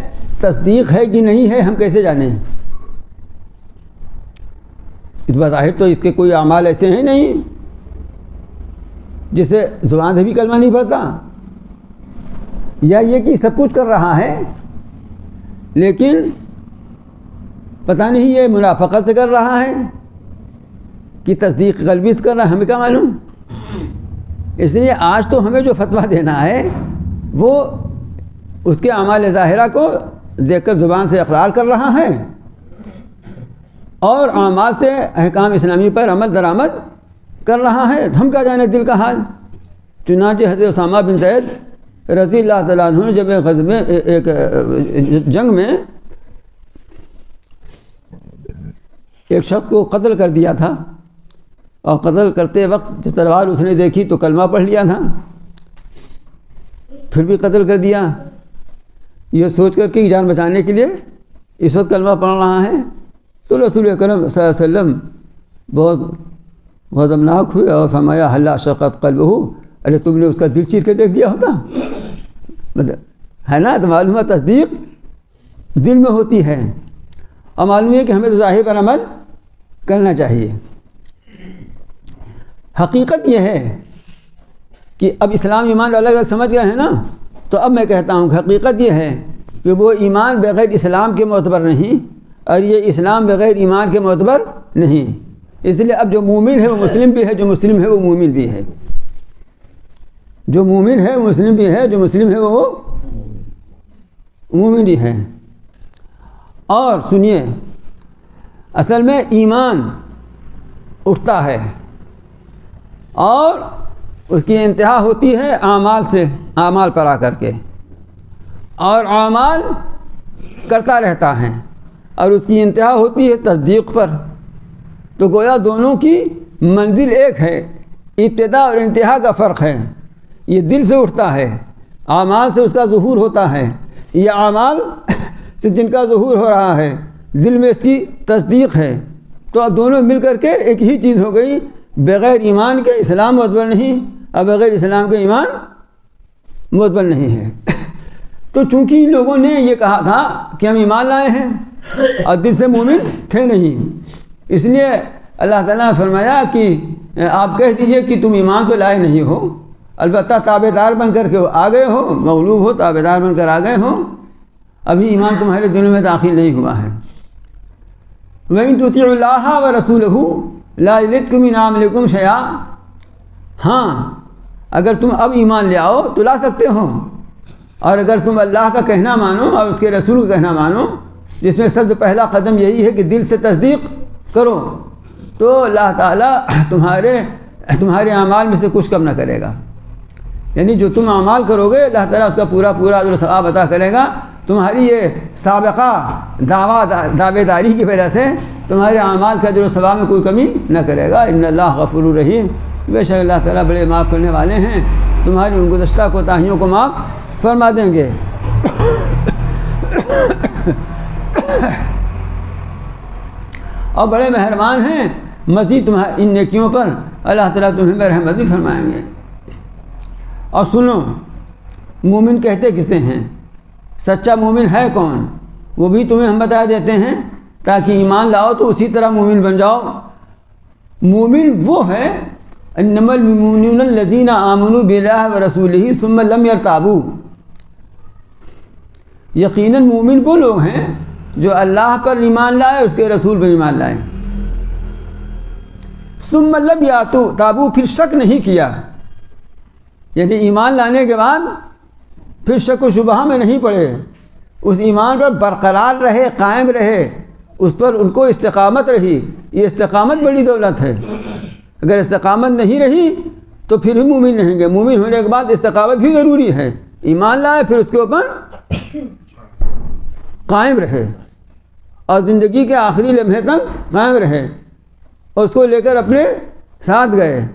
تصدیق ہے کہ نہیں ہے، ہم کیسے جانیں؟ اس بظاہر تو اس کے کوئی اعمال ایسے ہیں نہیں جسے زبان سے بھی کلمہ نہیں پڑھتا، یا یہ کہ سب کچھ کر رہا ہے لیکن پتہ نہیں یہ منافقت سے کر رہا ہے کہ تصدیق قلبی سے کر رہا ہے، ہمیں کیا معلوم. اس لیے آج تو ہمیں جو فتویٰ دینا ہے وہ اس کے اعمال ظاہرہ کو دیکھ کر زبان سے اقرار کر رہا ہے اور اعمال سے احکام اسلامی پر عمل درآمد کر رہا ہے. ہم کیا جانے دل کا حال. چنانچہ حضرت اسامہ بن زید رضی اللہ تعالیٰ عنہ نے جب ایک جنگ میں ایک شخص کو قتل کر دیا تھا، اور قتل کرتے وقت جب تلوار اس نے دیکھی تو کلمہ پڑھ لیا تھا، پھر بھی قتل کر دیا، یہ سوچ کر کہ جان بچانے کے لیے اس وقت کلمہ پڑھ رہا ہے. تو رسول اکرم صلی اللہ علیہ وسلم بہت غضبناک ہوئے اور فرمایا حلا شقت قلبہ، ارے تم نے اس کا دل چیر کے دیکھ لیا ہوتا. مطلب ہے نا، تو معلوم ہے تصدیق دل میں ہوتی ہے، اور معلوم ہے کہ ہمیں تو ظاہر پر عمل کرنا چاہیے. حقیقت یہ ہے کہ اب اسلام ایمان الگ الگ سمجھ گئے ہیں نا، تو اب میں کہتا ہوں کہ حقیقت یہ ہے کہ وہ ایمان بغیر اسلام کے معتبر نہیں، اور یہ اسلام بغیر ایمان کے معتبر نہیں۔ اس لیے اب جو مومن ہے وہ مسلم بھی ہے، جو مسلم ہے وہ مومن بھی ہے، جو مومن ہے وہ مسلم بھی ہے، جو مسلم ہے وہ مومن بھی ہے۔ اور سنیے، اصل میں ایمان اٹھتا ہے اور اس کی انتہا ہوتی ہے اعمال سے، اعمال پر آ کر کے، اور اعمال کرتا رہتا ہے، اور اس کی انتہا ہوتی ہے تصدیق پر۔ تو گویا دونوں کی منزل ایک ہے، ابتدا اور انتہا کا فرق ہے۔ یہ دل سے اٹھتا ہے، اعمال سے اس کا ظہور ہوتا ہے، یہ اعمال سے جن کا ظہور ہو رہا ہے، دل میں اس کی تصدیق ہے، تو اب دونوں مل کر کے ایک ہی چیز ہو گئی۔ بغیر ایمان کے اسلام معتبر نہیں، اور بغیر اسلام کے ایمان معتبر نہیں ہے۔ تو چونکہ ان لوگوں نے یہ کہا تھا کہ ہم ایمان لائے ہیں اور دل سے مومن تھے نہیں، اس لیے اللہ تعالیٰ نے فرمایا کہ آپ کہہ دیجئے کہ تم ایمان تو لائے نہیں ہو، البتہ تابع دار بن کر کے آ گئے ہو، مغلوب ہو تابع دار بن کر آ گئے ہو، ابھی ایمان تمہارے دلوں میں داخل نہیں ہوا ہے۔ وَإِن تُطِيعُوا اللَّهَ وَرَسُولَهُ لَا يَلِدْكُم مِّنْ أَعْمَالِكُمْ شَيْئًا۔ ہاں، اگر تم اب ایمان لے آؤ تو لا سکتے ہو، اور اگر تم اللہ کا کہنا مانو اور اس کے رسول کا کہنا مانو، جس میں سب سے پہلا قدم یہی ہے کہ دل سے تصدیق کرو، تو اللہ تعالیٰ تمہارے اعمال میں سے کچھ کم نہ کرے گا۔ یعنی جو تم اعمال کرو گے اللہ تعالیٰ اس کا پورا اجر و ثواب عطا کرے گا۔ تمہاری یہ سابقہ دعوے داری کی وجہ سے تمہارے اعمال کے اجر و ثواب میں کوئی کمی نہ کرے گا۔ ان اللہ غفور الرحیم، بے شک اللہ تعالیٰ بڑے معاف کرنے والے ہیں، تمہاری ان گزشتہ کوتاہیوں کو معاف فرما دیں گے۔ اور بڑے مہربان ہیں، مزید ان نیکیوں پر اللہ تعالیٰ تمہیں رحمت بھی فرمائیں گے۔ اور سنو، مومن کہتے کسے ہیں، سچا مومن ہے کون، وہ بھی تمہیں ہم بتا دیتے ہیں تاکہ ایمان لاؤ تو اسی طرح مومن بن جاؤ۔ مومن وہ ہے انما المؤمنون الذین آمنوا باللہ ورسولہ ثم لم یرتابوا، یقیناً مومن وہ لوگ ہیں جو اللہ پر ایمان لائے، اس کے رسول پر ایمان لائے، ثم لم یرتابوا، پھر شک نہیں کیا، یعنی ایمان لانے کے بعد پھر شک و شبہ میں نہیں پڑے، اس ایمان پر برقرار رہے، قائم رہے، اس پر ان کو استقامت رہی۔ یہ استقامت بڑی دولت ہے، اگر استقامت نہیں رہی تو پھر بھی مومن رہیں گے۔ مومن ہونے کے بعد استقامت بھی ضروری ہے، ایمان لائے پھر اس کے اوپر قائم رہے اور زندگی کے آخری لمحے تک قائم رہے اور اس کو لے کر اپنے ساتھ گئے،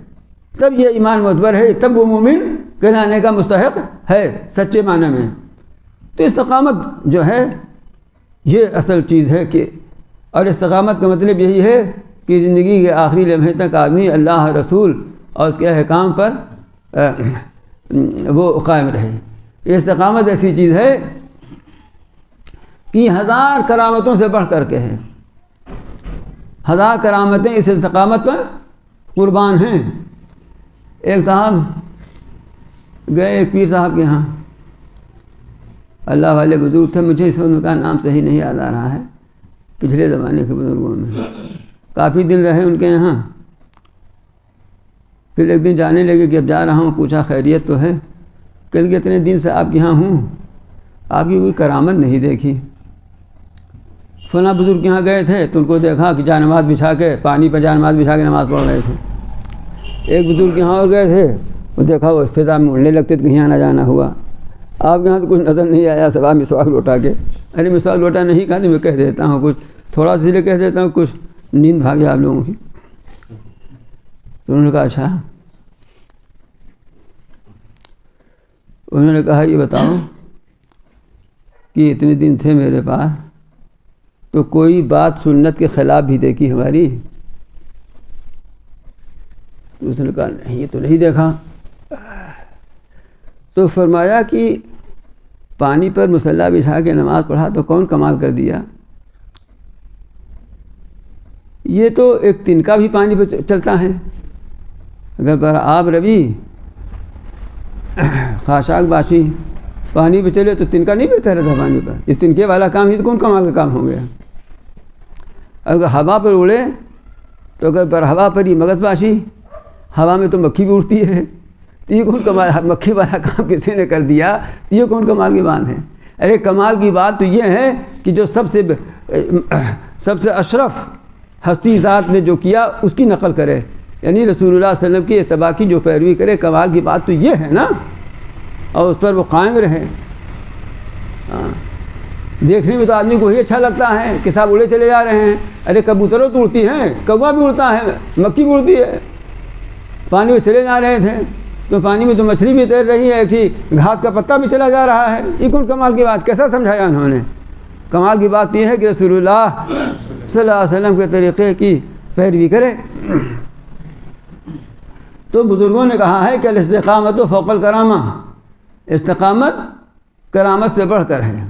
تب یہ ایمان معتبر ہے، تب وہ مومن کہلانے کا مستحق ہے سچے معنی میں۔ تو استقامت جو ہے یہ اصل چیز ہے، کہ اور استقامت کا مطلب یہی ہے کہ زندگی کے آخری لمحے تک آدمی اللہ رسول اور اس کے احکام پر وہ قائم رہے۔ یہ استقامت ایسی چیز ہے کہ ہزار کرامتوں سے بڑھ کر کے ہے، ہزار کرامتیں اس استقامت پر قربان ہیں۔ ایک صاحب گئے ایک پیر صاحب کے ہاں، اللہ والے بزرگ تھے، مجھے اس ان کا نام صحیح نہیں یاد آ رہا ہے، پچھلے زمانے کے بزرگوں میں کافی دن رہے ان کے یہاں۔ پھر ایک دن جانے لگے کہ اب جا رہا ہوں، پوچھا خیریت تو ہے؟ کہ اتنے دن سے آپ کے یہاں ہوں، آپ کی کوئی کرامت نہیں دیکھی۔ فلاں بزرگ کے یہاں گئے تھے تو ان کو دیکھا کہ جانماز بچھا کے پانی پر جانماز بچھا کے نماز پڑھ رہے تھے۔ ایک بزرگ کے یہاں اور گئے تھے، وہ دیکھا وہ فضا میں اڑنے لگتے تو کہیں آنا جانا ہوا۔ آپ کے یہاں تو کچھ نظر نہیں آیا، سوائے مسواک لوٹا کے۔ ارے مسواک لوٹا نہیں کہا تو میں کہہ دیتا ہوں، کچھ تھوڑا سا لیے کہہ دیتا ہوں، کچھ نیند بھاگ جائے آپ لوگوں کی۔ تو انہوں نے کہا اچھا۔ انہوں نے کہا یہ بتاؤ کہ اتنے دن تھے میرے پاس تو کوئی بات سنت کے خلاف بھی دیکھی ہماری؟ تو اس نے کہا نہیں، یہ تو نہیں دیکھا۔ تو فرمایا کہ پانی پر مصلی بچھا کے نماز پڑھا تو کون کمال کر دیا؟ یہ تو ایک تنکا بھی پانی پہ چلتا ہے، اگر پر آب روی خاشاک باشی پانی پہ چلے تو تنکا نہیں بہتا رہتا پانی پر. اس تنکے والا کام ہی تو کون کمال کا کام ہو گیا. اگر ہوا پر اڑے تو اگر پر ہوا پر ہی مغز باشی ہوا میں تو مکھی بھی اڑتی ہے. یہ کون کمال مکھی والا کام کسی نے کر دیا؟ یہ کون کمال کی بات ہے؟ ارے کمال کی بات تو یہ ہے کہ جو سب سے اشرف ہستی ذات نے جو کیا اس کی نقل کرے، یعنی رسول اللہ صلی اللہ علیہ وسلم کی اتباع کی جو پیروی کرے. کمال کی بات تو یہ ہے نا، اور اس پر وہ قائم رہے. دیکھنے میں تو آدمی کو ہی اچھا لگتا ہے کہ صاحب اڑے چلے جا رہے ہیں. ارے کبوتروں تو اڑتی ہیں، کوا بھی اڑتا ہے، مکھی بھی اڑتی ہے. پانی میں چلے جا رہے تھے تو پانی میں تو مچھلی بھی تیر رہی ہے، ایک گھاس کا پتا بھی چلا جا رہا ہے. یہ کون کمال کی بات؟ کیسا سمجھایا انہوں نے؟ کمال کی بات یہ ہے کہ رسول اللہ صلی اللہ علیہ وسلم کے طریقے کی پیروی کرے. تو بزرگوں نے کہا ہے کہ الاستقامت فوق الکرامہ، استقامت کرامت سے بڑھ کر ہے.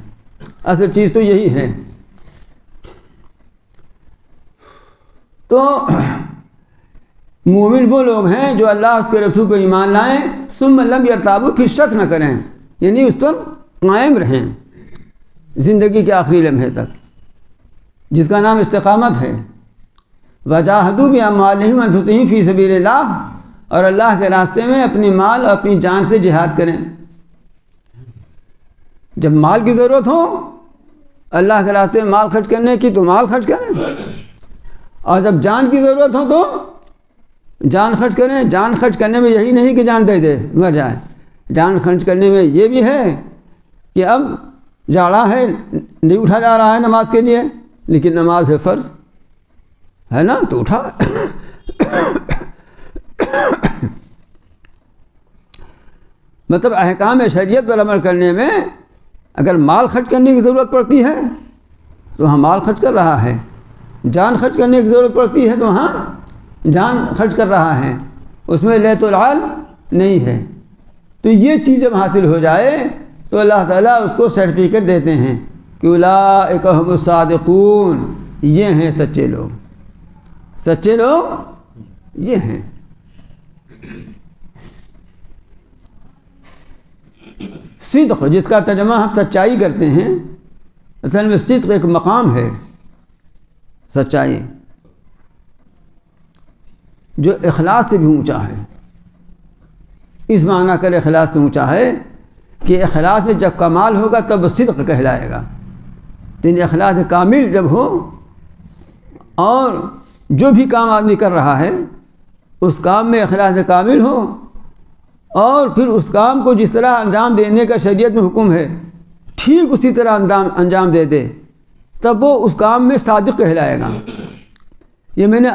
اصل چیز تو یہی ہے. تو مومن وہ لوگ ہیں جو اللہ اس کے رسول پر ایمان لائیں، ثم لم یرتابوا، پھر شک نہ کریں، یعنی اس پر قائم رہیں زندگی کے آخری لمحے تک، جس کا نام استقامت ہے. وجاہدوا باموالہم وانفسہم فی سبیل اللہ، اور اللہ کے راستے میں اپنی مال اور اپنی جان سے جہاد کریں. جب مال کی ضرورت ہو اللہ کے راستے میں مال خرچ کرنے کی تو مال خرچ کریں، اور جب جان کی ضرورت ہو تو جان خرچ کریں. جان خرچ کرنے میں یہی نہیں کہ جان دے دے مر جائے. جان خرچ کرنے میں یہ بھی ہے کہ اب جاڑا ہے، نہیں اٹھا جا رہا ہے نماز کے لیے، لیکن نماز ہے فرض ہے نا، تو اٹھا. مطلب احکام شریعت پر عمل کرنے میں اگر مال خرچ کرنے کی ضرورت پڑتی ہے تو وہاں مال خرچ کر رہا ہے، جان خرچ کرنے کی ضرورت پڑتی ہے تو وہاں جان خرچ کر رہا ہے، اس میں لیت العال نہیں ہے. تو یہ چیز جب حاصل ہو جائے تو اللہ تعالیٰ اس کو سرٹیفکیٹ دیتے ہیں کہ اولئک هم الصادقون، یہ ہیں سچے لوگ. سچے لوگ یہ ہیں. صدق جس کا ترجمہ ہم سچائی کرتے ہیں، اصل میں صدق ایک مقام ہے. سچائی جو اخلاص سے بھی اونچا ہے. اس معنی کر اخلاص سے اونچا ہے کہ اخلاص میں جب کمال ہوگا تب صدق کہلائے گا. یعنی اخلاص کامل جب ہو اور جو بھی کام آدمی کر رہا ہے اس کام میں اخلاص کامل ہو، اور پھر اس کام کو جس طرح انجام دینے کا شریعت میں حکم ہے ٹھیک اسی طرح انجام دے دے، تب وہ اس کام میں صادق کہلائے گا. یہ میں نے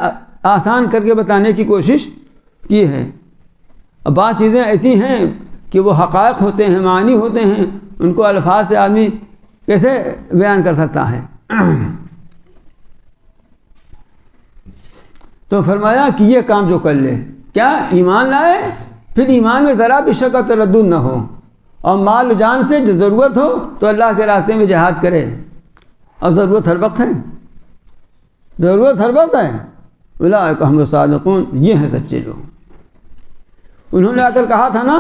آسان کر کے بتانے کی کوشش کی ہے. اب بعض چیزیں ایسی ہیں کہ وہ حقائق ہوتے ہیں، معنی ہوتے ہیں، ان کو الفاظ سے آدمی کیسے بیان کر سکتا ہے. تو فرمایا کہ یہ کام جو کر لے، کیا ایمان لائے، پھر ایمان میں ذرا بھی شک و تردد نہ ہو، اور مال و جان سے جو ضرورت ہو تو اللہ کے راستے میں جہاد کرے. اور ضرورت ہر وقت ہے، ضرورت ہر وقت ہے. اولئک هم الصادقون، یہ ہیں سچے لوگ. انہوں نے آ کر کہا تھا نا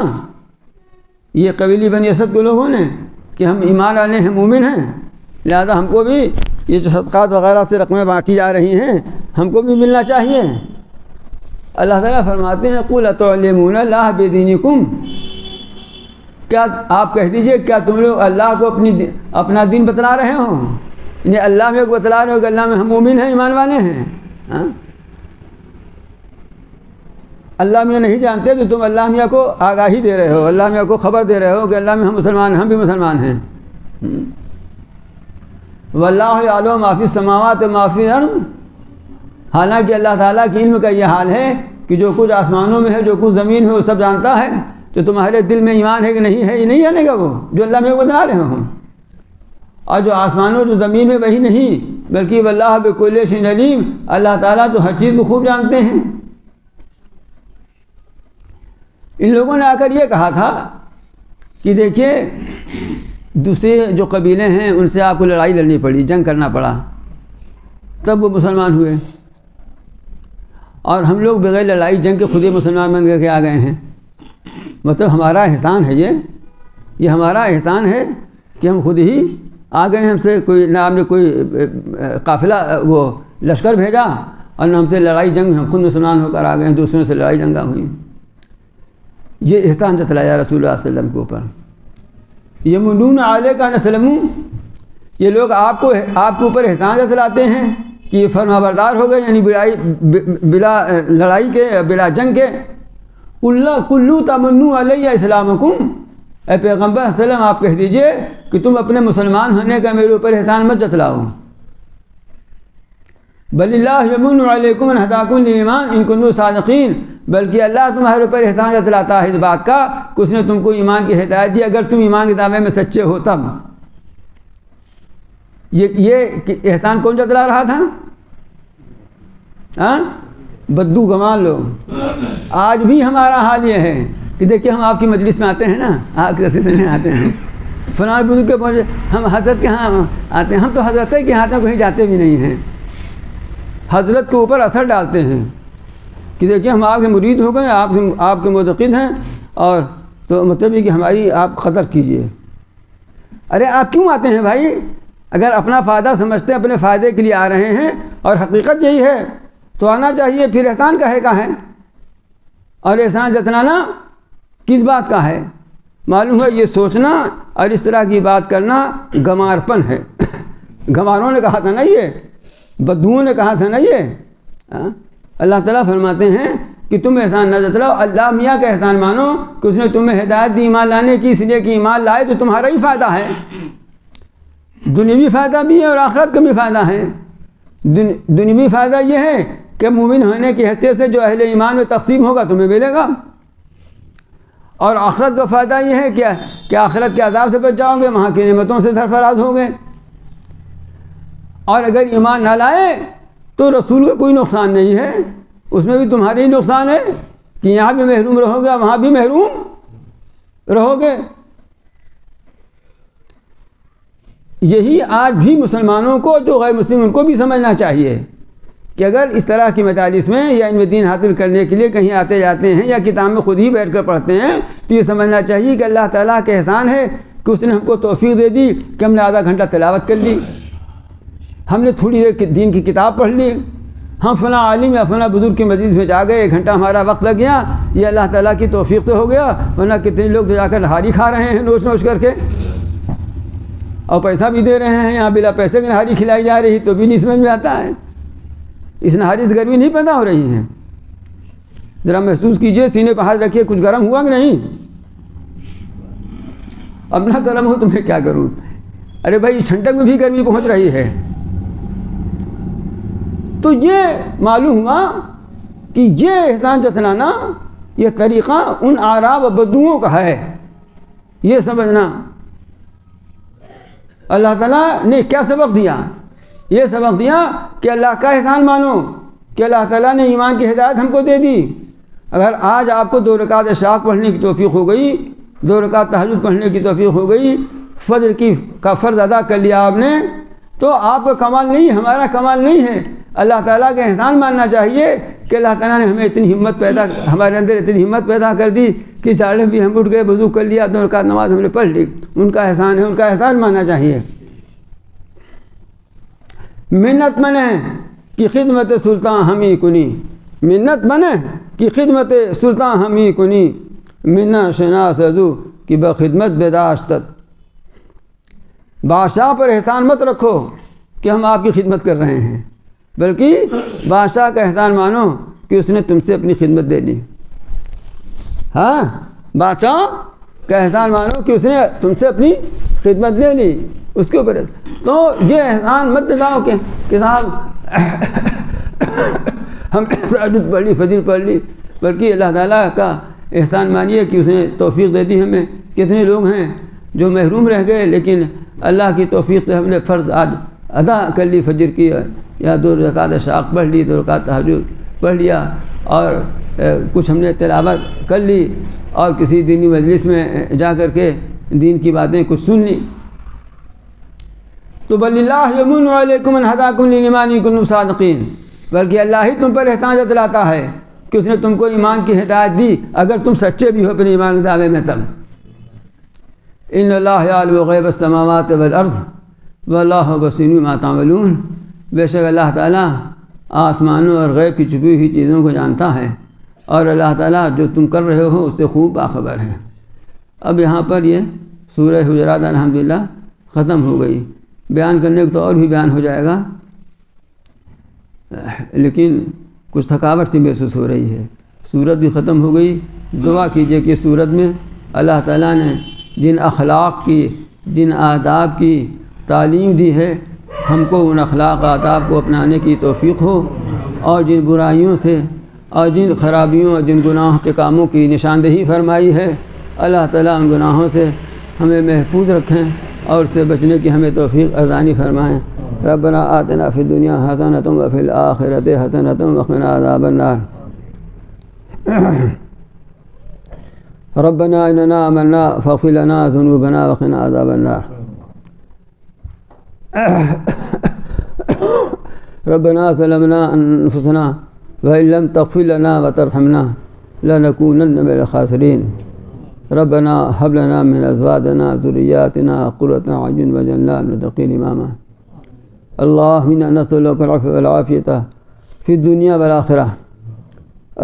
یہ قبیلی بنی اسد کے لوگوں نے کہ ہم ایمان والے ہیں، مومن ہیں، لہذا ہم کو بھی یہ جو صدقات وغیرہ سے رقمیں بانٹی جا رہی ہیں ہم کو بھی ملنا چاہیے. اللہ تعالیٰ فرماتے ہیں قُلْ أَتُعَلِّمُونَ اللَّهَ بِدِينِكُمْ، کیا آپ کہہ دیجئے کیا تم لوگ اللہ کو اپنا دین بتلا رہے ہو؟ یعنی اللہ میں بتلا رہے ہو کہ اللہ میں ہم مومن ہیں، ایمان والے ہیں. اللہ میں نہیں جانتے تو تم اللہ میاں کو آگاہی دے رہے ہو، اللہ میاں کو خبر دے رہے ہو کہ اللہ میں ہم مسلمان ہیں، ہم بھی مسلمان ہیں. وَاللَّهُ يَعْلَمُ مَا فِي السَّمَاوَاتِ وَمَا فِي الْأَرْضِ، حالانکہ اللہ تعالیٰ کے علم کا یہ حال ہے کہ جو کچھ آسمانوں میں ہے، جو کچھ زمین میں، وہ سب جانتا ہے. تو تمہارے دل میں ایمان ہے کہ نہیں ہے، یہ نہیں جانے گا وہ جو اللہ میں بتلا رہے ہوں. اور جو آسمانوں جو زمین میں وہی نہیں بلکہ واللہ بکل شیء علیم، اللہ تعالیٰ تو ہر چیز کو خوب جانتے ہیں. ان لوگوں نے آ کر یہ کہا تھا کہ دیکھیے دوسرے جو قبیلے ہیں ان سے آپ کو لڑائی لڑنی پڑی، جنگ کرنا پڑا، تب وہ مسلمان ہوئے. اور ہم لوگ بغیر لڑائی جنگ کے خود ہی مسلمان بن کر کے آ گئے ہیں. مطلب ہمارا احسان ہے یہ ہمارا احسان ہے کہ ہم خود ہی آ گئے ہیں. ہم سے کوئی نہ ہم نے کوئی قافلہ وہ لشکر بھیجا اور نہ ہم سے لڑائی جنگ، ہم خود مسلمان ہو کر آ گئے ہیں، دوسروں سے لڑائی جنگاں ہوئی. یہ احسان جتلایا رسول اللہ صلی اللہ علیہ وسلم کے اوپر. یمنون علیک ان اسلموا، یہ لوگ آپ کے اوپر احسان جتلاتے ہیں کہ یہ فرما بردار ہو گئے، یعنی بلا لڑائی کے، بلا جنگ کے. کلو تمنوا علیہ اسلامکم، اے پیغمبر صلی اللہ علیہ وسلم آپ کہہ دیجئے کہ تم اپنے مسلمان ہونے کا میرے اوپر احسان مت جتلاؤ. بل اللہ یمن علیکم ان ہداکم للایمان ان کنتم صادقین، بلکہ اللہ تمہارے اوپر احسان جتلاتا ہے اس بات کا کہ اس نے تم کو ایمان کی ہدایت دی، اگر تم ایمان کے دعوے میں سچے ہو تب. یہ احسان کون جتلا رہا تھا؟ بدو گمان لوگ. آج بھی ہمارا حال یہ ہے کہ دیکھیے ہم آپ کی مجلس میں آتے ہیں نا، آپ کی رسیدے میں آتے ہیں، فلاں بزرگ کے پہنچے، ہم حضرت کے ہاں آتے ہیں. ہم تو حضرت کے ہاتھوں کہیں جاتے بھی نہیں ہیں، حضرت کے اوپر اثر ڈالتے ہیں کہ دیکھیے ہم آپ کے مرید ہو گئے، آپ کے معتقد ہیں، اور تو مطلب یہ کہ ہماری آپ قدر کیجئے. ارے آپ کیوں آتے ہیں بھائی؟ اگر اپنا فائدہ سمجھتے ہیں، اپنے فائدے کے لیے آ رہے ہیں اور حقیقت یہی ہے تو آنا چاہیے. پھر احسان کہے کا ہے؟ اور احسان جتلانا کس بات کا ہے؟ معلوم ہے یہ سوچنا اور اس طرح کی بات کرنا گمارپن ہے. گماروں نے کہا تھا نا، یہ بدوؤں نے کہا تھا نا یہ. اللہ تعالیٰ فرماتے ہیں کہ تم احسان نہ جتلاؤ، اللہ میاں کا احسان مانو کہ اس نے تمہیں ہدایت دی ایمان لانے کی، اس لیے کہ ایمان لائے تو تمہارا ہی فائدہ ہے، دنیوی فائدہ بھی ہے اور آخرت کا بھی فائدہ ہے. دنیوی فائدہ یہ ہے کہ مومن ہونے کی حیثیت سے جو اہل ایمان میں تقسیم ہوگا تمہیں ملے گا، اور آخرت کا فائدہ یہ ہے کہ آخرت کے عذاب سے بچ جاؤ گے، وہاں کی نعمتوں سے سرفراز ہوگے. اور اگر ایمان نہ لائے تو رسول کا کوئی نقصان نہیں ہے، اس میں بھی تمہارے ہی نقصان ہے کہ یہاں بھی محروم رہو گے، وہاں بھی محروم رہو گے. یہی آج بھی مسلمانوں کو، جو غیر مسلم ان کو بھی سمجھنا چاہیے کہ اگر اس طرح کی مجالس میں یا ان میں دین حاصل کرنے کے لیے کہیں آتے جاتے ہیں یا کتاب میں خود ہی بیٹھ کر پڑھتے ہیں تو یہ سمجھنا چاہیے کہ اللہ تعالیٰ کا احسان ہے کہ اس نے ہم کو توفیق دے دی کہ ہم نے آدھا گھنٹہ تلاوت کر لی، ہم نے تھوڑی دیر دین کی کتاب پڑھ لی، ہم فلاں عالم یا فلاں بزرگ کی مجلس میں جا گئے، 1 گھنٹہ ہمارا وقت لگ گیا، یہ اللہ تعالیٰ کی توفیق سے ہو گیا. ورنہ کتنے لوگ تو جا کر نہاری کھا رہے ہیں نوچ نوچ کر کے، اور پیسہ بھی دے رہے ہیں، یہاں بلا پیسے کی نہاری کھلائی جا رہی تو بھی نہیں سمجھ میں آتا ہے. اس نہاری سے گرمی نہیں پیدا ہو رہی ہے. ذرا محسوس کیجئے، سینے پہ ہاتھ رکھیے، کچھ گرم ہوا کہ نہیں؟ اپنا گرم ہو تو میں کیا کروں؟ ارے بھائی ٹھنڈک میں بھی گرمی پہنچ رہی ہے. تو یہ معلوم ہوا کہ یہ احسان جتلانا، یہ طریقہ ان اعراب و بدوؤں کا ہے. یہ سمجھنا اللہ تعالیٰ نے کیا سبق دیا؟ یہ سبق دیا کہ اللہ کا احسان مانو کہ اللہ تعالیٰ نے ایمان کی ہدایت ہم کو دے دی. اگر آج آپ کو 2 رکعت اشراق پڑھنے کی توفیق ہو گئی، 2 رکعت تہجد پڑھنے کی توفیق ہو گئی، فجر کا فرض ادا کر لیا آپ نے، تو آپ کا کمال نہیں، ہمارا کمال نہیں ہے. اللہ تعالیٰ کا احسان ماننا چاہیے کہ اللہ تعالیٰ نے ہمیں اتنی ہمت ہمارے اندر اتنی ہمت پیدا کر دی کہ ساڑھے بھی ہم اٹھ گئے، وضو کر لیا، 2 رکعت نماز ہم نے پڑھ لی. ان کا احسان ہے، ان کا احسان ماننا چاہیے. منت منع کی خدمت سلطان ہمی کنی، منت منع کی خدمت سلطان ہمی کنی، منا شناس ازو کی بخدمت بداشتت. بادشاہ پر احسان مت رکھو کہ ہم آپ کی خدمت کر رہے ہیں، بلکہ بادشاہ کا احسان مانو کہ اس نے تم سے اپنی خدمت دے لی. ہاں، بادشاہ کا احسان مانو کہ اس نے تم سے اپنی خدمت لے لی، اس کے اوپر. تو یہ احسان مت دلاؤ کہ صاحب ہم تہجد پڑھ لی، فجر پڑھ لی، بلکہ اللہ تعالیٰ کا احسان مانیے کہ اس نے توفیق دے دی ہمیں. کتنے لوگ ہیں جو محروم رہ گئے، لیکن اللہ کی توفیق سے ہم نے فرض آج ادا کر لی، فجر کی، یا 2 رکعت اشراق پڑھ لی، 2 رکعت تہجد پڑھ لیا، اور کچھ ہم نے تلاوت کر لی، اور کسی دینی مجلس میں جا کر کے دین کی باتیں کچھ سن لی. تو بل اللہ یمن علیکم ان ہداکم للایمان ان کنتم صادقین. بلکہ اللہ ہی تم پر احسان جتلاتا ہے کہ اس نے تم کو ایمان کی ہدایت دی، اگر تم سچے بھی ہو اپنے ایمان کے دعوے میں تب۔ ان اللہ یعلم غیب السماوات والارض واللہ بصیر بما تعملون، بے شک اللہ تعالیٰ آسمانوں اور غیب کی چھپی ہوئی چیزوں کو جانتا ہے، اور اللہ تعالیٰ جو تم کر رہے ہو اس سے خوب باخبر ہے۔ اب یہاں پر یہ سورہ حجرات الحمدللہ ختم ہو گئی۔ بیان کرنے کو تو اور بھی بیان ہو جائے گا، لیکن کچھ تھکاوٹ سی محسوس ہو رہی ہے۔ سورت بھی ختم ہو گئی۔ دعا کیجئے کہ سورت میں اللہ تعالیٰ نے جن اخلاق کی، جن آداب کی تعلیم دی ہے، ہم کو ان اخلاق آداب کو اپنانے کی توفیق ہو، اور جن برائیوں سے اور جن خرابیوں اور جن گناہوں کے کاموں کی نشاندہی فرمائی ہے، اللہ تعالیٰ ان گناہوں سے ہمیں محفوظ رکھیں اور اس سے بچنے کی ہمیں توفیق ارزانی فرمائیں۔ ربنا آتنا فی الدنیا حسنۃ وفی الآخرۃ حسنۃ وقنا عذاب النار۔ ربنا اننا آمنا فاغفر لنا ذنوبنا وقنا عذاب النار۔ ربنا ظلمنا انفسنا وان لم تغفر لنا وترحمنا لنكونن من الخاسرين۔ ربنا هب لنا من ازواجنا ذرياتنا قرة اعين واجعلنا للمتقين اماما۔ اللهم انا نسألك العفو والعافية في الدنيا والآخرة۔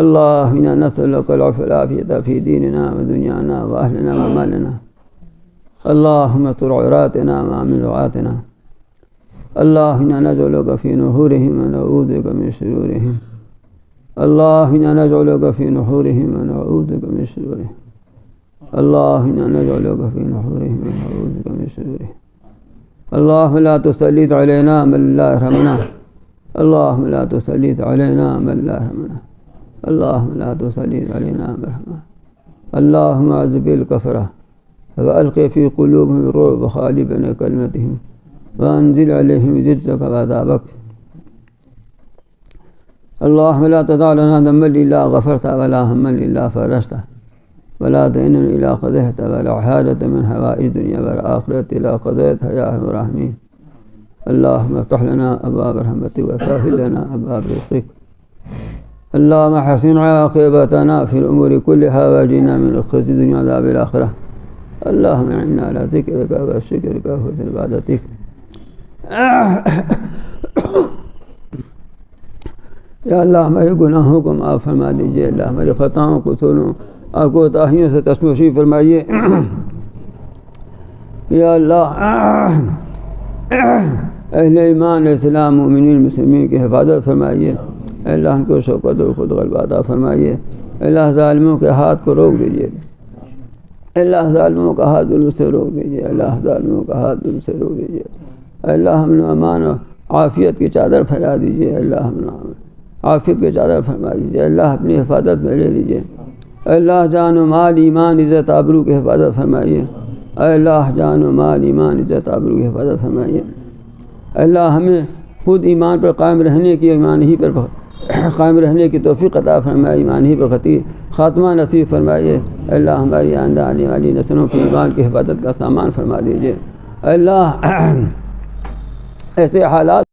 اللهم انا نسألك العفو والعافية في ديننا ودنيانا واهلنا ومالنا۔ اللهم استر عوراتنا وآمن روعاتنا۔ اللهم انا نجعلك في نحورهم ونعوذ بك من شرورهم۔ اللهم انا نجعلك في نحورهم ونعوذ بك من شرورهم۔ اللهم انا نجعلك في نحورهم ونعوذ بك من شرورهم۔ اللهم لا تسلط علينا من لا يرحمنا۔ اللهم لا تسلط علينا من لا يرحمنا۔ اللهم لا تسلط علينا من يرحمنا۔ اللهم اعذب الكفرة وألق في قلوبهم الرعب وخالف بين كلمتهم وأنزل عليهم رجزك وعذابك۔ اللهم لا تدع لنا ذنبا إلا غفرته ولا هما إلا فرجته ولا دينا إلا قضيته ولا حاجة من حوائج الدنيا والآخرة إلا قضيتها يا أرحم الراحمين۔ اللهم افتح لنا أبواب رحمتك وسهل لنا أبواب رزقك۔ اللهم حسن عاقبتنا في الأمور كلها واجعلنا من خزي الدنيا وعذاب الآخرة۔ اللهم اعنا على ذكرك وشكرك وحسن عبادتك۔ یا اللہ ہمارے گناہوں کو معاف فرما دیجیے، اللہ ہمارے خطاؤں قصوروں اور کوتاہیوں سے تشویش فرمائیے۔ یا اللہ اہل ایمان اسلام مومنین مسلمین کی حفاظت فرمائیے۔ اللہ ان کو شوکت و خود غلبہ عطا فرمائیے۔ اللہ ظالموں کے ہاتھ کو روک دیجیے۔ اللہ ظالموں کا ہاتھ دل سے روک دیجیے۔ اللہ ظالموں کا ہاتھ دل سے روک دیجیے۔ اللہ ہم امان و عافیت کی چادر پھیلا دیجیے۔ اللہ ہم عافیت کی چادر فرما دیجیے۔ اللہ اپنی حفاظت میں لے لیجیے۔ اللہ جان و مال ایمان عزت آبرو کی حفاظت فرمائیے۔ اللہ جان و مال ایمان عزت آبرو کی حفاظت فرمائیے۔ اللہ ہمیں خود ایمان پر قائم رہنے کی، ایمان ہی پر قائم رہنے کی توفیق عطا فرمائے، ایمان ہی پر خاتمہ نصیب فرمائیے۔ اللہ ہماری آئندہ آنے والی نسلوں کی ایمان کی حفاظت کا سامان فرما دیجیے۔ اللہ ایسے حالات